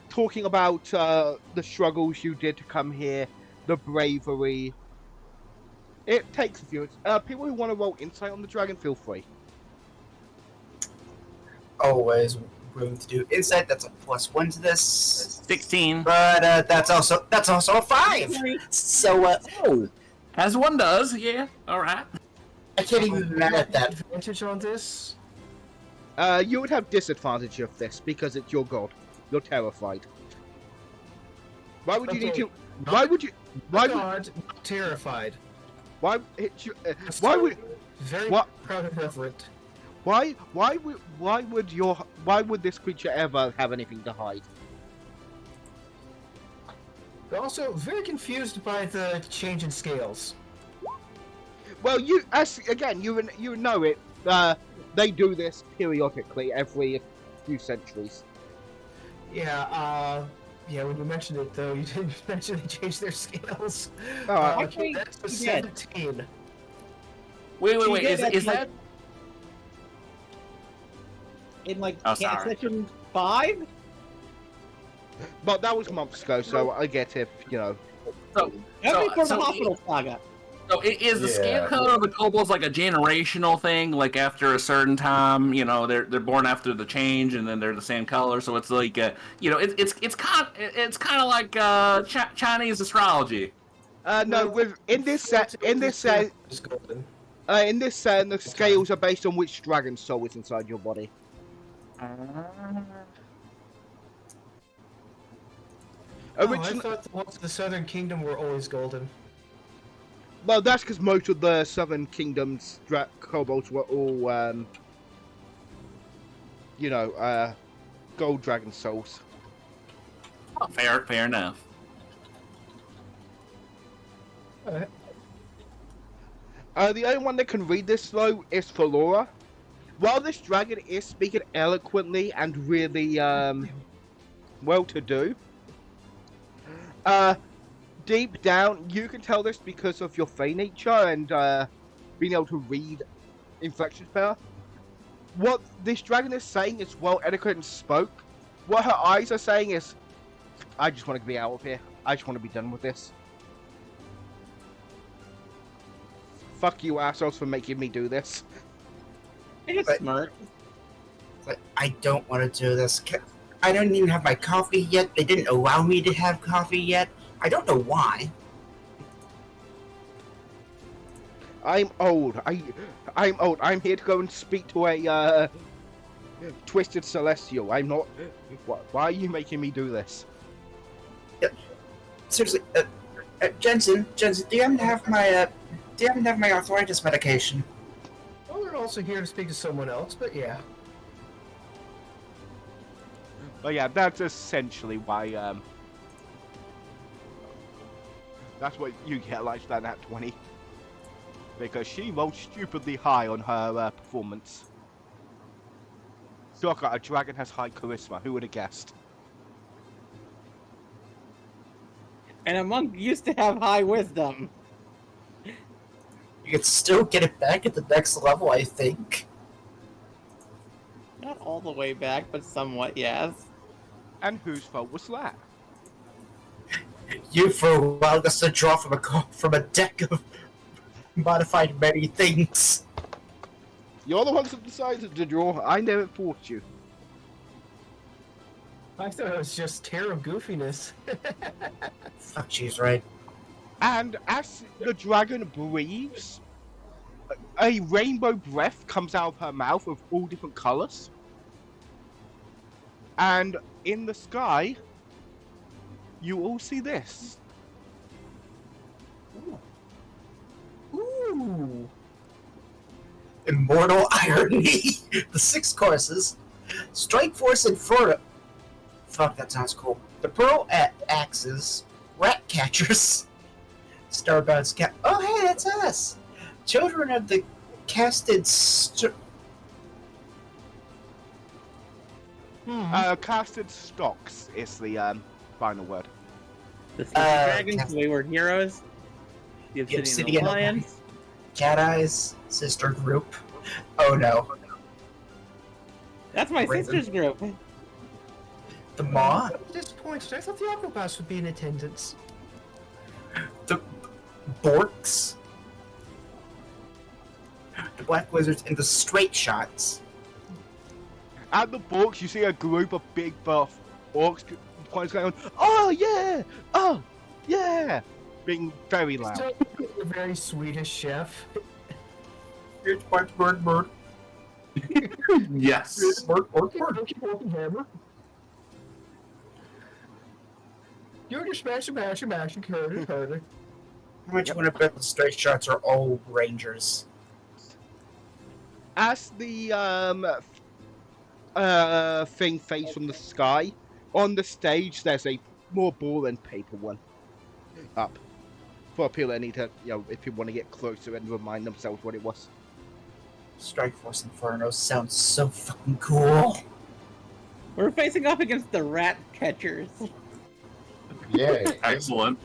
[SPEAKER 2] talking about the struggles you did to come here, the bravery. It takes a few. People who want to roll insight on the dragon, feel free.
[SPEAKER 4] Always room to do insight. That's a +1 to this.
[SPEAKER 1] 16.
[SPEAKER 4] But that's also a 5. So
[SPEAKER 1] Oh, as one does, yeah. All right.
[SPEAKER 4] I can't even be mad at that.
[SPEAKER 5] Advantage on this?
[SPEAKER 2] You would have disadvantage of this because it's your god. You're terrified. Why would you need
[SPEAKER 5] Okay,
[SPEAKER 2] to? Why would you? Why would?
[SPEAKER 5] God, not terrified.
[SPEAKER 2] Why? Why would?
[SPEAKER 5] Very
[SPEAKER 2] What?
[SPEAKER 5] proud and reverent.
[SPEAKER 2] Why would this creature ever have anything to hide?
[SPEAKER 5] But also very confused by the change in scales.
[SPEAKER 2] Well, you know it. They do this periodically every few centuries.
[SPEAKER 5] Yeah, yeah, when you mentioned it though, you didn't mention they changed their scales.
[SPEAKER 2] Oh,
[SPEAKER 5] Okay, that's a
[SPEAKER 3] you did.
[SPEAKER 5] 17.
[SPEAKER 1] Wait.
[SPEAKER 3] She did
[SPEAKER 1] Is
[SPEAKER 3] like-
[SPEAKER 1] that?
[SPEAKER 3] In like
[SPEAKER 1] Oh, sorry.
[SPEAKER 3] session 5?
[SPEAKER 2] But that was months ago, so I get if you know.
[SPEAKER 1] So,
[SPEAKER 3] Every for the
[SPEAKER 1] so-
[SPEAKER 3] hospital saga.
[SPEAKER 1] So is the scale
[SPEAKER 8] Yeah.
[SPEAKER 1] color of the kobolds like a generational thing? Like after a certain time, you know, they're born after the change, and then they're the same color. So it's like, you know, it's kind of like Chinese astrology.
[SPEAKER 2] No, in this set, the scales are based on which dragon soul is inside your body.
[SPEAKER 5] Oh, I
[SPEAKER 2] Originally,
[SPEAKER 5] thought the ones of the Southern Kingdom were always golden.
[SPEAKER 2] well, that's because most of the Southern Kingdom's kobolds were all, gold dragon souls.
[SPEAKER 1] Oh, fair enough.
[SPEAKER 5] Alright.
[SPEAKER 2] The only one that can read this though is Flora. While this dragon is speaking eloquently and really well-to-do, deep down you can tell this because of your Fey nature and being able to read inflection power. What this dragon is saying is well eloquent and spoke. What her eyes are saying is, I just want to be out of here. I just want to be done with this. Fuck you assholes for making me do this.
[SPEAKER 3] I just
[SPEAKER 4] But-
[SPEAKER 3] smirk.
[SPEAKER 4] It's like, I don't want to do this. I don't even have my coffee yet. They didn't allow me to have coffee yet. I don't know why.
[SPEAKER 2] I'm old. I'm old. I'm here to go and speak to a twisted celestial. I'm not. Why are you making me do this?
[SPEAKER 4] Seriously, Jensen, do you happen to have my arthritis medication?
[SPEAKER 5] Well, we're also here to speak to someone else, but yeah.
[SPEAKER 2] But yeah, that's essentially why. That's what you get like that at 20. Because she rolled stupidly high on her performance. Soccer, a dragon has high charisma. Who would have guessed?
[SPEAKER 3] And a monk used to have high wisdom.
[SPEAKER 4] You can still get it back at the next level, I think.
[SPEAKER 3] Not all the way back, but somewhat, yes.
[SPEAKER 2] And whose fault was that?
[SPEAKER 4] You for allowing us to draw from a deck of modified many things.
[SPEAKER 2] You're the ones that decided to draw. I never forced you.
[SPEAKER 5] I thought it was just tarot goofiness.
[SPEAKER 4] Fuck, she's right.
[SPEAKER 2] And as the dragon breathes, a rainbow breath comes out of her mouth of all different colors. And in the sky, you all see this.
[SPEAKER 5] Ooh.
[SPEAKER 4] Immortal irony. The 6 courses. Strike Force and Fur. Fuck, that sounds cool. The Pearl Axes. Rat Catchers. Starbound's Cat. Oh, hey, that's us. Children of the Casted.
[SPEAKER 2] Casted stocks is the final word.
[SPEAKER 3] The Sleeping Dragons, the Wayward Heroes, the Obsidian
[SPEAKER 4] Obsidian
[SPEAKER 3] Alliance.
[SPEAKER 4] Cat Eyes. Sister Group. Oh no.
[SPEAKER 3] That's my
[SPEAKER 4] Raven.
[SPEAKER 3] sister's group.
[SPEAKER 4] The Maw.
[SPEAKER 5] I'm disappointed. I thought the Aquabats would be in attendance.
[SPEAKER 4] The Borks. The Black Wizards and the Straight Shots.
[SPEAKER 2] At the books, you see a group of big buff orcs going on, oh yeah! Oh yeah! Being very loud.
[SPEAKER 5] So, a very Swedish chef.
[SPEAKER 4] Bird.
[SPEAKER 1] Yes.
[SPEAKER 5] Work, hammer. You're just smashing, curly.
[SPEAKER 4] How much you want to bet the straight shots are all rangers?
[SPEAKER 2] As the thing fades from the sky, on the stage there's a more ball and paper one up for people that need to, if you want to get closer and remind themselves what it was.
[SPEAKER 4] Strike Force Inferno sounds so fucking cool.
[SPEAKER 3] We're facing off against the rat catchers.
[SPEAKER 8] Yeah.
[SPEAKER 1] Excellent.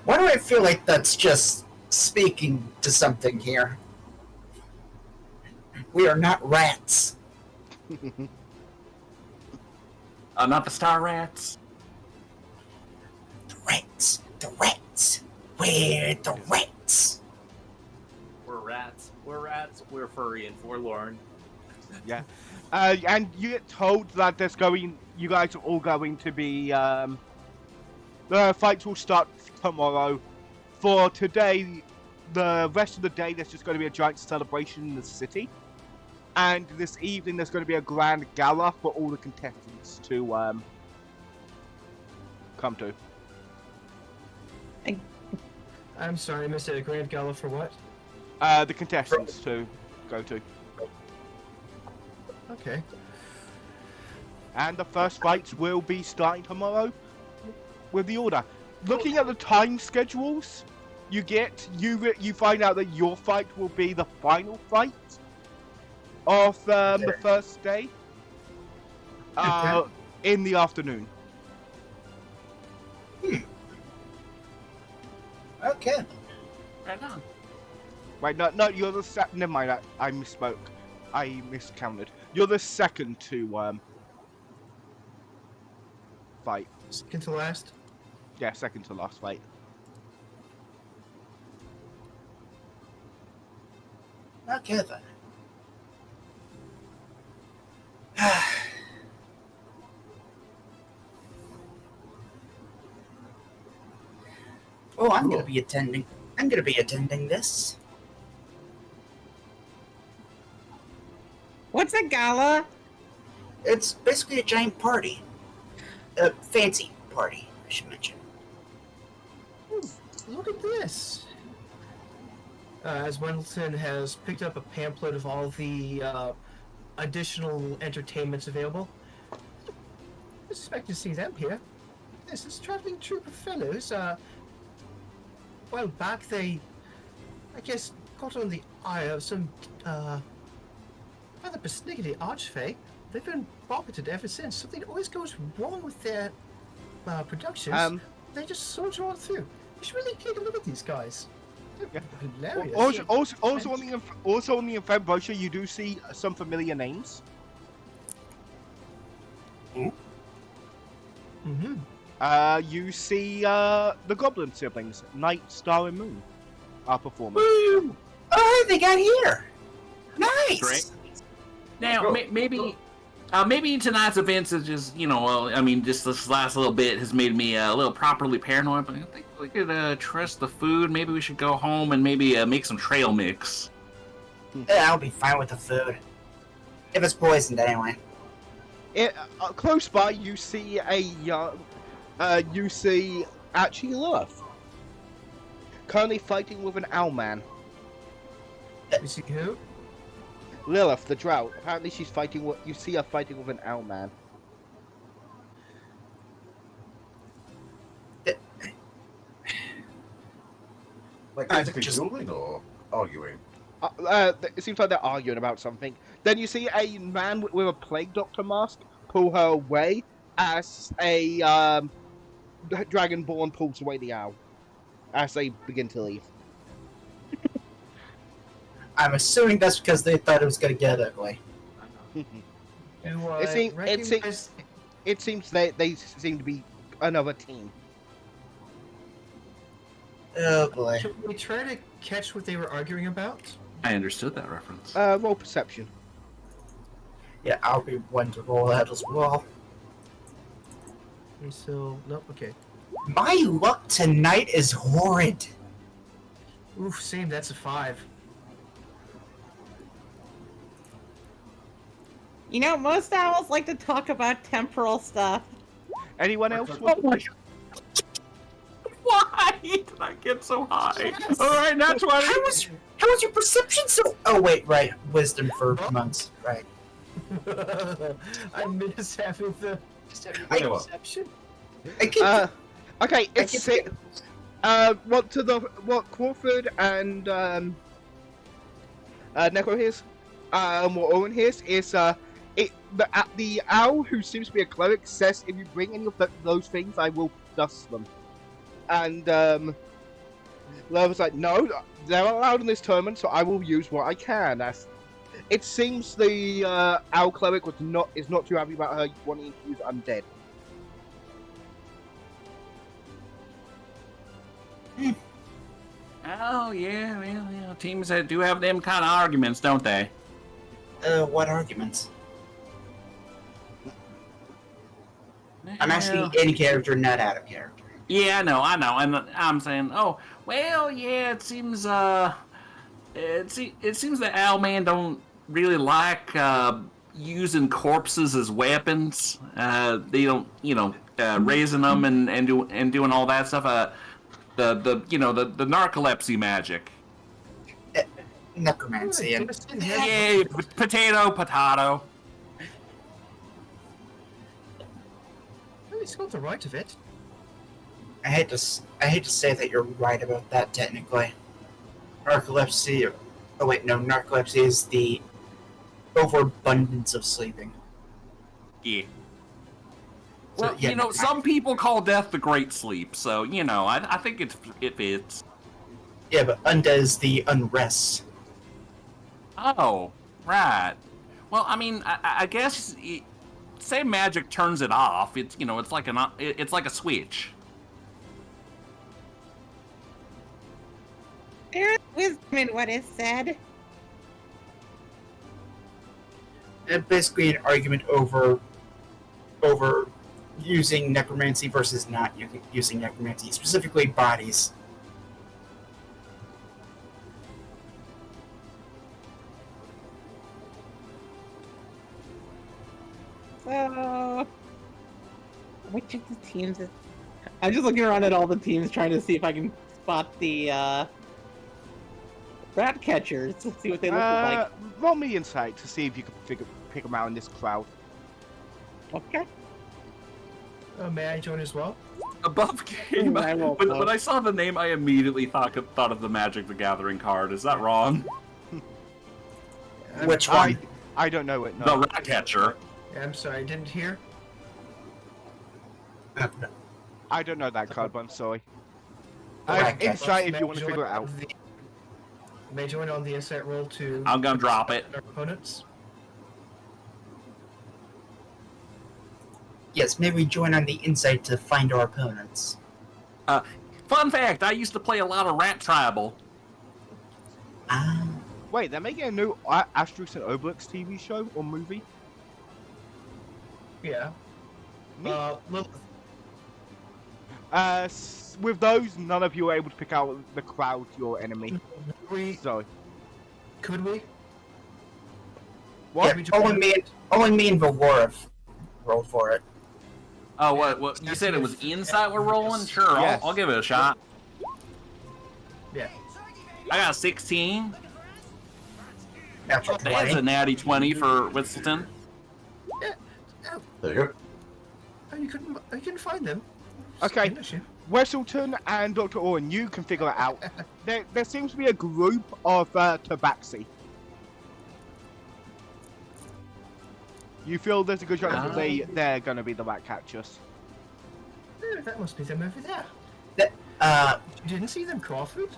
[SPEAKER 4] Why do I feel like that's just speaking to something here? We are not rats.
[SPEAKER 1] Not the Star Rats.
[SPEAKER 4] The rats. The rats. We're the rats.
[SPEAKER 7] We're rats. We're rats. We're furry and forlorn.
[SPEAKER 2] Yeah. And you get told that you guys are all going to be, the fights will start tomorrow. For today, the rest of the day, there's just going to be a giant celebration in the city. And this evening, there's going to be a grand gala for all the contestants to, come to.
[SPEAKER 5] I'm sorry, I missed it. A grand gala for what?
[SPEAKER 2] The contestants to go to.
[SPEAKER 5] Okay.
[SPEAKER 2] And the first fights will be starting tomorrow with the order. Looking at the time schedules, you find out that your fight will be the final fight of the first day in the afternoon.
[SPEAKER 4] Okay.
[SPEAKER 1] Right on.
[SPEAKER 2] Right, no, you're the second. Never mind, I misspoke. I miscounted. You're the second to fight.
[SPEAKER 5] Second to last.
[SPEAKER 2] Yeah, second to last fight.
[SPEAKER 4] Okay then. Oh, I'm gonna be attending. I'm gonna be attending this.
[SPEAKER 3] What's a gala?
[SPEAKER 4] It's basically a giant party. A fancy party, I should mention.
[SPEAKER 5] Look at this. As Wendleton has picked up a pamphlet of all the additional entertainments available. I expect to see them here. This is a traveling troupe of fellows. Well, back they, I guess, got on the eye of some rather persnickety archfey. They've been pocketed ever since. Something always goes wrong with their productions. They just soldier on through. You should really take a look at these guys. They're hilarious.
[SPEAKER 2] Also on the event brochure, you do see some familiar names.
[SPEAKER 5] Mm-hmm.
[SPEAKER 2] You see the Goblin siblings, Night, Star, and Moon, are performing.
[SPEAKER 4] Woo! Oh, they got here. Nice.
[SPEAKER 1] Great. Now, maybe tonight's events is just, just this last little bit has made me a little properly paranoid, but I think we could trust the food. Maybe we should go home and maybe make some trail mix.
[SPEAKER 4] Yeah, I'll be fine with the food. If it's poisoned anyway.
[SPEAKER 2] Close by, you see actually Lilith. Currently fighting with an owlman.
[SPEAKER 5] You see who?
[SPEAKER 2] Lilith, the drought. Apparently she's fighting you see her fighting with an owlman.
[SPEAKER 8] Like basically dueling or arguing?
[SPEAKER 2] It seems like they're arguing about something. Then you see a man with a plague doctor mask pull her away as a dragonborn pulls away the owl as they begin to leave.
[SPEAKER 4] I'm assuming that's because they thought it was going to get ugly.
[SPEAKER 2] It seems they seem to be another team.
[SPEAKER 4] Oh boy.
[SPEAKER 5] Should we try to catch what they were arguing about?
[SPEAKER 1] I understood that reference.
[SPEAKER 2] Roll perception.
[SPEAKER 4] Yeah, I'll be one to roll that as well.
[SPEAKER 5] And so, nope, okay.
[SPEAKER 4] My luck tonight is horrid.
[SPEAKER 5] Oof, same, that's a 5.
[SPEAKER 3] You know, most owls like to talk about temporal stuff.
[SPEAKER 2] Anyone else?
[SPEAKER 1] Oh my God. Why did I get so high? All right, not 20.
[SPEAKER 4] How was your perception so? Oh wait, right. Wisdom for months, right?
[SPEAKER 5] I miss having the perception.
[SPEAKER 2] Okay, it's what Crawford and Necro hears, what Owen hears is the owl who seems to be a cleric says if you bring any of those things, I will dust them. And Lover's like, no, they're not allowed in this tournament, so I will use what I can. It seems the owl cleric is not too happy about her wanting to use undead.
[SPEAKER 1] Oh yeah, well, teams that do have them kind of arguments, don't they?
[SPEAKER 4] What arguments? I'm asking in character, not out of character.
[SPEAKER 1] Yeah, I know, and I'm saying, oh, well, yeah, it seems it seems that Owlman don't really like using corpses as weapons. They don't, raising them and doing all that stuff. The narcolepsy magic.
[SPEAKER 4] Necromancy and
[SPEAKER 1] Yeah, potato.
[SPEAKER 5] He's got the right of it.
[SPEAKER 4] I hate to say that you're right about that technically. Narcolepsy narcolepsy is the overabundance of sleeping.
[SPEAKER 1] Yeah.
[SPEAKER 4] So,
[SPEAKER 1] Well,
[SPEAKER 4] yeah,
[SPEAKER 1] some people call death the great sleep, so I think it fits.
[SPEAKER 4] Yeah, but undead is the unrest.
[SPEAKER 1] Oh, right. Well, I mean, I guess say magic turns it off. It's it's like a switch.
[SPEAKER 3] There is wisdom in what is said.
[SPEAKER 4] It's basically an argument over using necromancy versus not using necromancy, specifically bodies.
[SPEAKER 3] So, which of the teams is... I'm just looking around at all the teams trying to see if I can spot the rat catchers to see what they look like.
[SPEAKER 2] Roll me insight to see if you can pick them out in this crowd.
[SPEAKER 3] Okay.
[SPEAKER 5] May I join as well?
[SPEAKER 1] Above game. When I saw the name, I immediately thought of the Magic the Gathering card. Is that wrong?
[SPEAKER 4] Which one?
[SPEAKER 2] I don't know it. No.
[SPEAKER 1] The rat catcher.
[SPEAKER 5] I'm sorry, I didn't hear.
[SPEAKER 2] I don't know that card, but I'm sorry.
[SPEAKER 4] Right,
[SPEAKER 2] Insight if you want to figure it out.
[SPEAKER 5] May I join on the insight roll to...
[SPEAKER 1] I'm gonna drop it.
[SPEAKER 5] Our opponents?
[SPEAKER 4] Yes, maybe join on the insight to find our opponents.
[SPEAKER 1] Fun fact, I used to play a lot of Rat Tribal.
[SPEAKER 2] Wait, they're making a new Asterix and Obelix TV show or movie?
[SPEAKER 5] Yeah. Lilith.
[SPEAKER 2] With those, none of you are able to pick out the crowd your enemy. Sorry.
[SPEAKER 5] Could we?
[SPEAKER 2] What?
[SPEAKER 4] Yeah, only me and Valorov rolled for it.
[SPEAKER 1] Oh, what? You said it was insight we're rolling? Sure,
[SPEAKER 2] Yes.
[SPEAKER 1] I'll give it a shot.
[SPEAKER 5] Yeah.
[SPEAKER 1] I got a 16.
[SPEAKER 4] Natural
[SPEAKER 1] That's
[SPEAKER 4] 20.
[SPEAKER 1] a natty 20 for Whistleton.
[SPEAKER 8] There you go.
[SPEAKER 5] Oh, you couldn't find them.
[SPEAKER 2] Okay. Wesselton and Dr. Owen, you can figure it out. There seems to be a group of tabaxi. You feel there's a good chance that they're going to be the rat catchers.
[SPEAKER 5] That must be them over there. You didn't see them, Crawford?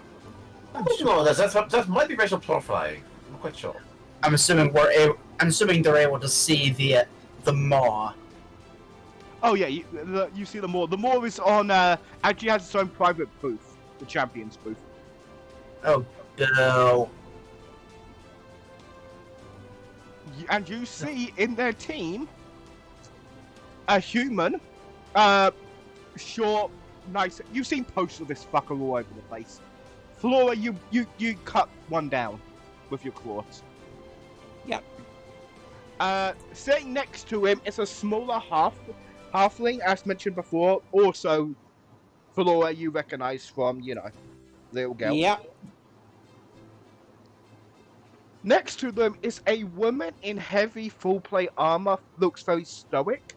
[SPEAKER 8] I'm sure that might be racial profiling. I'm quite sure.
[SPEAKER 4] I'm assuming they're able to see the maw.
[SPEAKER 2] Oh yeah, you see the Maw. The Maw is on, actually has its own private booth. The Champions booth.
[SPEAKER 4] Oh, no.
[SPEAKER 2] And you see in their team, a human, short, nice, you've seen posters of this fucker all over the place. Flora, you cut one down with your claws.
[SPEAKER 3] Yep.
[SPEAKER 2] Sitting next to him is a smaller halfling, as mentioned before. Also, Flora, you recognize from, little girl.
[SPEAKER 3] Yep.
[SPEAKER 2] Next to them is a woman in heavy full plate armor, looks very stoic.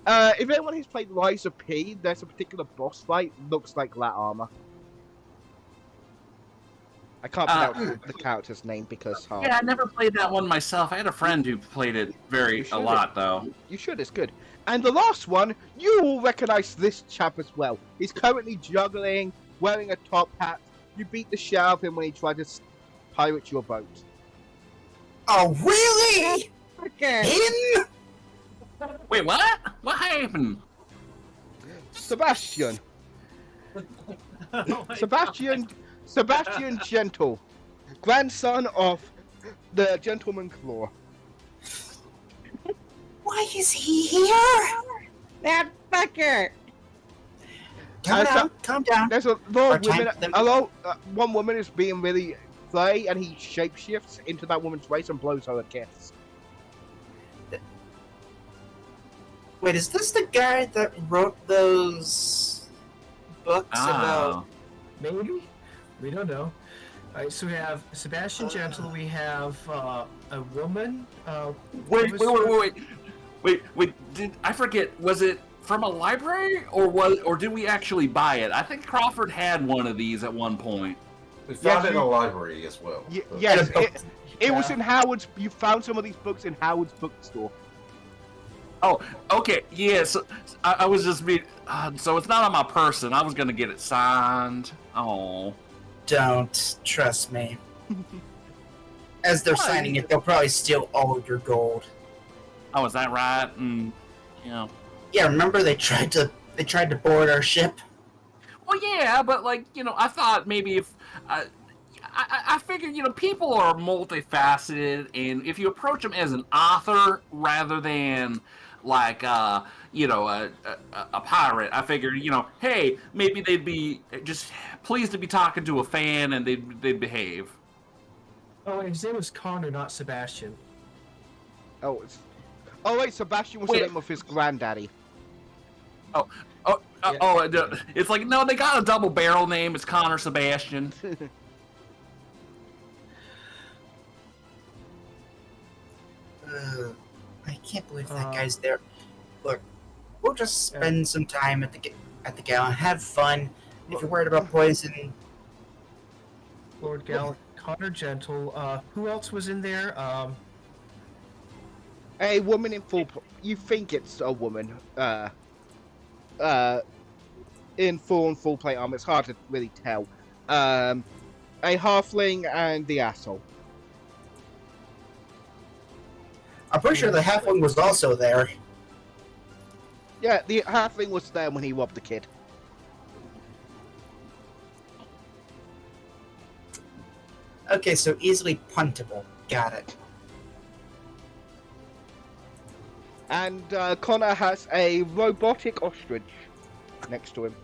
[SPEAKER 2] If anyone has played Liza P, there's a particular boss fight, looks like that armor. I can't pronounce the character's name because hard.
[SPEAKER 1] Yeah, I never played that one myself. I had a friend who played it a lot, though.
[SPEAKER 2] You should, it's good. And the last one, you will recognize this chap as well. He's currently juggling, wearing a top hat. You beat the shit out of him when he tried to pirate your boat.
[SPEAKER 4] Oh, really?
[SPEAKER 3] Okay.
[SPEAKER 4] Him?
[SPEAKER 1] Wait, what? What happened?
[SPEAKER 2] Sebastian. Sebastian Gentle, grandson of the Gentleman Claw.
[SPEAKER 4] Why is he here?
[SPEAKER 3] That fucker!
[SPEAKER 4] Calm down.
[SPEAKER 2] There's a lot of
[SPEAKER 4] Our
[SPEAKER 2] women.
[SPEAKER 4] time-
[SPEAKER 2] One woman is being really flirty, and he shapeshifts into that woman's race and blows her a kiss.
[SPEAKER 4] Wait, is this the guy that wrote those books about?
[SPEAKER 1] Oh.
[SPEAKER 5] Maybe? We don't know. Alright, so we have Sebastian Gentle, we have a woman.
[SPEAKER 1] Wait. I forget. Was it from a library, or did we actually buy it? I think Crawford had one of these at one point.
[SPEAKER 10] We found it in a library as well.
[SPEAKER 2] Yes, it was in Howard's. You found some of these books in Howard's bookstore.
[SPEAKER 1] Oh, okay. Yeah, so I was just being... so it's not on my person. I was going to get it signed. Oh.
[SPEAKER 4] Don't trust me. As they're signing it, they'll probably steal all of your gold.
[SPEAKER 1] Oh, is that right? Yeah.
[SPEAKER 4] Yeah, remember they tried to board our ship?
[SPEAKER 1] Well, yeah, but I thought maybe if... I figured, people are multifaceted, and if you approach them as an author rather than a pirate, I figured, hey, maybe they'd be just pleased to be talking to a fan and they'd behave.
[SPEAKER 5] Oh, his name was Connor, not Sebastian.
[SPEAKER 2] Oh, wait, Sebastian was the name of his granddaddy.
[SPEAKER 1] It's like, no, they got a double barrel name. It's Connor Sebastian.
[SPEAKER 4] I can't believe that guy's there. Look, we'll just spend some time at the gala, have fun. If you're worried about poison,
[SPEAKER 5] Lord Gal, Connor Gentle. Who else was in there?
[SPEAKER 2] A woman in full. You think it's a woman? In full plate armor. It's hard to really tell. A halfling and the asshole.
[SPEAKER 4] I'm pretty sure the halfling was also there.
[SPEAKER 2] Yeah, the halfling was there when he robbed the kid.
[SPEAKER 4] Okay, so easily puntable. Got it.
[SPEAKER 2] And Connor has a robotic ostrich next to him.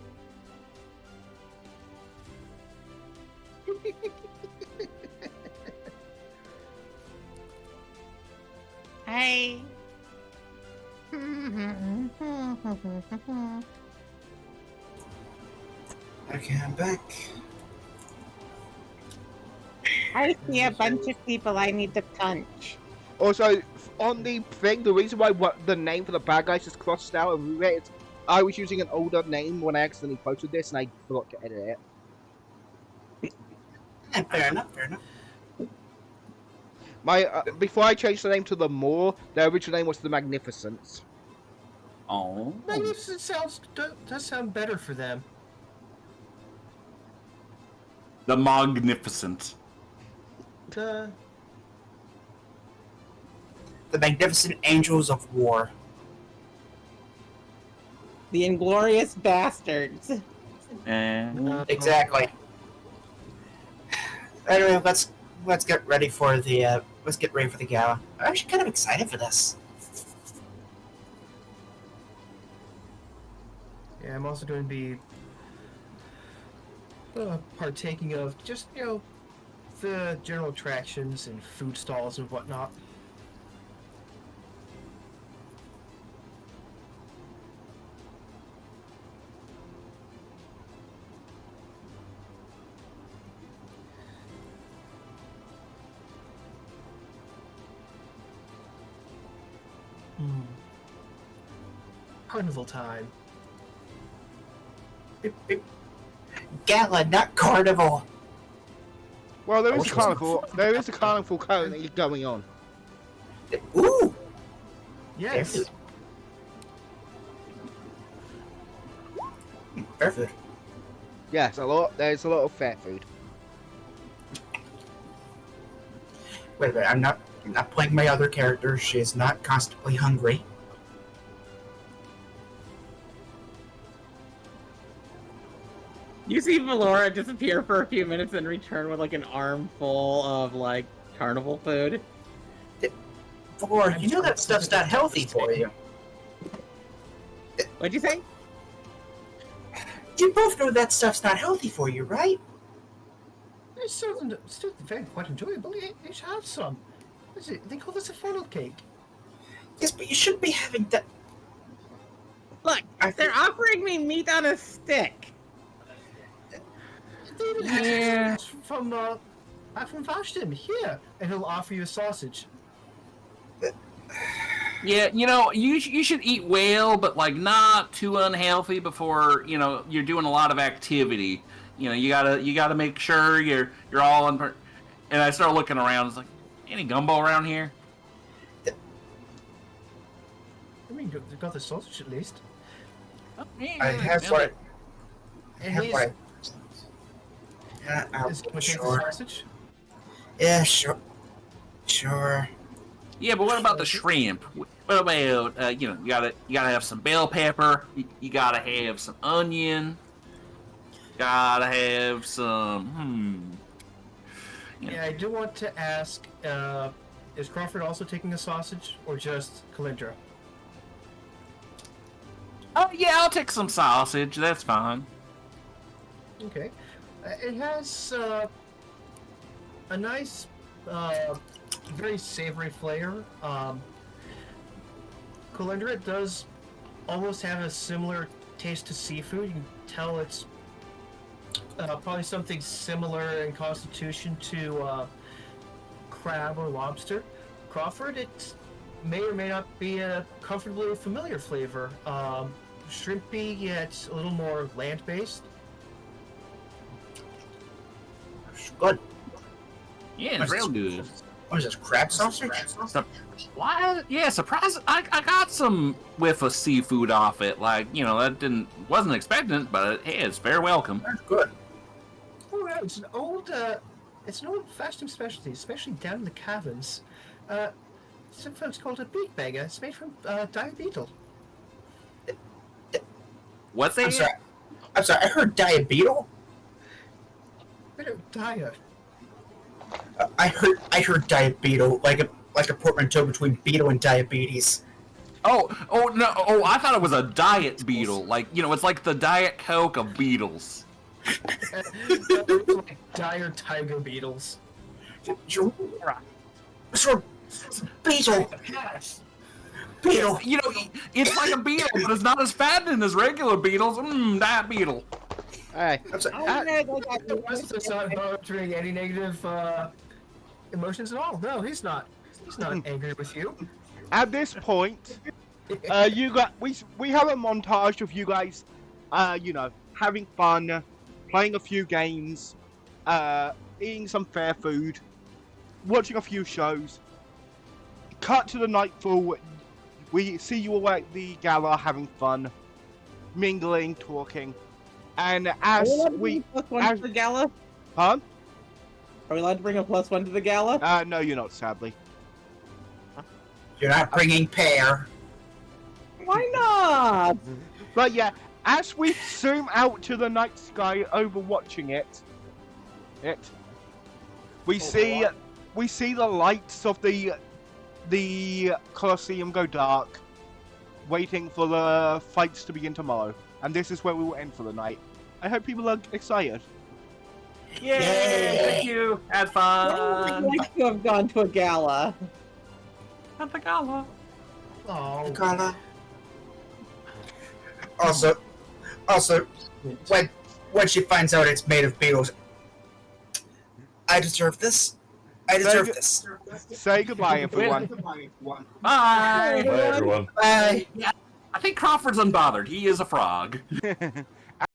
[SPEAKER 3] Hey.
[SPEAKER 4] Okay, I'm back.
[SPEAKER 3] I see a bunch of people I need to punch.
[SPEAKER 2] Also, on the thing, the reason why the name for the bad guys is crossed out and rewritten, I was using an older name when I accidentally posted this, and I forgot to edit it.
[SPEAKER 4] Fair enough, fair enough.
[SPEAKER 2] Before I changed the name to the Moor, the original name was the Magnificence.
[SPEAKER 1] Oh.
[SPEAKER 5] Magnificent does sound better for them.
[SPEAKER 1] The Magnificent.
[SPEAKER 5] The
[SPEAKER 4] Magnificent Angels of War.
[SPEAKER 3] The Inglorious Bastards.
[SPEAKER 4] Exactly. Anyway, let's get ready for the gala. I'm actually kind of excited for this.
[SPEAKER 5] Yeah, I'm also going to be partaking of just, the general attractions and food stalls and whatnot. carnival time.
[SPEAKER 4] Gala, not carnival.
[SPEAKER 2] Well, there is a
[SPEAKER 4] wish it was-
[SPEAKER 2] carnival. There is a carnival currently going on.
[SPEAKER 4] Ooh.
[SPEAKER 5] Yes.
[SPEAKER 4] Fair food.
[SPEAKER 2] Yes, a lot. There's a lot of fair food.
[SPEAKER 4] Wait a minute, I'm not playing my other character. She is not constantly hungry.
[SPEAKER 3] You see Valora disappear for a few minutes and return with like an armful of like carnival food.
[SPEAKER 4] Valora, you know that stuff's not healthy for you.
[SPEAKER 3] What'd you say?
[SPEAKER 4] You both know that stuff's not healthy for you, right?
[SPEAKER 5] It's still very quite enjoyable. You should have some. What is it? They call this a funnel cake.
[SPEAKER 4] Yes, but you shouldn't be having that.
[SPEAKER 3] Look, they're offering me meat on a stick.
[SPEAKER 5] David has from Vashtim here, and he'll offer you a sausage.
[SPEAKER 1] Yeah, you should eat well, but like not too unhealthy before you're doing a lot of activity. You gotta make sure you're all in. And I start looking around. It's like, any gumbo around here?
[SPEAKER 5] I mean, they've got the sausage at least.
[SPEAKER 1] Oh, yeah,
[SPEAKER 4] I have what.
[SPEAKER 5] And
[SPEAKER 4] have
[SPEAKER 5] he's
[SPEAKER 4] what. Yeah,
[SPEAKER 5] is the
[SPEAKER 4] sure.
[SPEAKER 5] sausage.
[SPEAKER 4] Yeah, sure. Sure.
[SPEAKER 1] Yeah, but what about the shrimp? What about you gotta have some bell pepper. You gotta have some onion. Gotta have some.
[SPEAKER 5] Yeah, I do want to ask: is Crawford also taking a sausage, or just Kalindra?
[SPEAKER 1] Oh yeah, I'll take some sausage. That's fine.
[SPEAKER 5] Okay. It has a nice, very savory flavor. Kalindra does almost have a similar taste to seafood. You can tell it's probably something similar in constitution to crab or lobster. Crawford, it may or may not be a comfortably familiar flavor. Shrimpy, yet a little more land-based.
[SPEAKER 4] Good.
[SPEAKER 1] Yeah, it's real good.
[SPEAKER 4] What is this, crab sausage?
[SPEAKER 1] What? Yeah, surprise! I got some whiff of seafood off it. Like that wasn't expecting it, but hey, it's very welcome.
[SPEAKER 4] That's good.
[SPEAKER 5] Oh, no, it's an old Fastum specialty, especially down in the caverns. Some folks call it a beak beggar. It's made from dire beetle.
[SPEAKER 1] What's that?
[SPEAKER 4] I'm sorry. I heard diabeetle.
[SPEAKER 5] Dire.
[SPEAKER 4] I heard diabeetle, like a portmanteau between beetle and diabetes.
[SPEAKER 1] Oh no! Oh, I thought it was a diet beetle. Like it's like the Diet Coke of beetles.
[SPEAKER 5] Like dire tiger beetles.
[SPEAKER 4] Sure, beetle. Beetle.
[SPEAKER 1] It's like a beetle, but it's not as fattening as regular beetles. Diet beetle.
[SPEAKER 2] Hey,
[SPEAKER 5] It's not nurturing any negative emotions at all. No, he's not. He's not angry with you.
[SPEAKER 2] at this point, we have a montage of you guys, having fun, playing a few games, eating some fair food, watching a few shows. Cut to the nightfall. We see you all at the gala having fun, mingling, talking, and as we
[SPEAKER 3] +1 to the gala.
[SPEAKER 2] Huh?
[SPEAKER 3] Are we allowed to bring a +1 to the gala?
[SPEAKER 2] No, you're not, sadly.
[SPEAKER 4] You're not bringing pear.
[SPEAKER 3] Why not?
[SPEAKER 2] But yeah, as we zoom out to the night sky overwatching we see the lights of the Colosseum go dark, waiting for the fights to begin tomorrow. And this is where we will end for the night. I hope people are excited.
[SPEAKER 1] Yay! Thank you. Had
[SPEAKER 3] I would
[SPEAKER 1] fun.
[SPEAKER 3] like to have gone to a gala.
[SPEAKER 1] At the gala.
[SPEAKER 5] Oh,
[SPEAKER 4] Gala. Also, when she finds out it's made of beetles, I deserve this. I deserve this.
[SPEAKER 2] Say goodbye, everyone.
[SPEAKER 1] Bye.
[SPEAKER 8] Bye, everyone.
[SPEAKER 4] Bye.
[SPEAKER 1] I think Crawford's unbothered. He is a frog.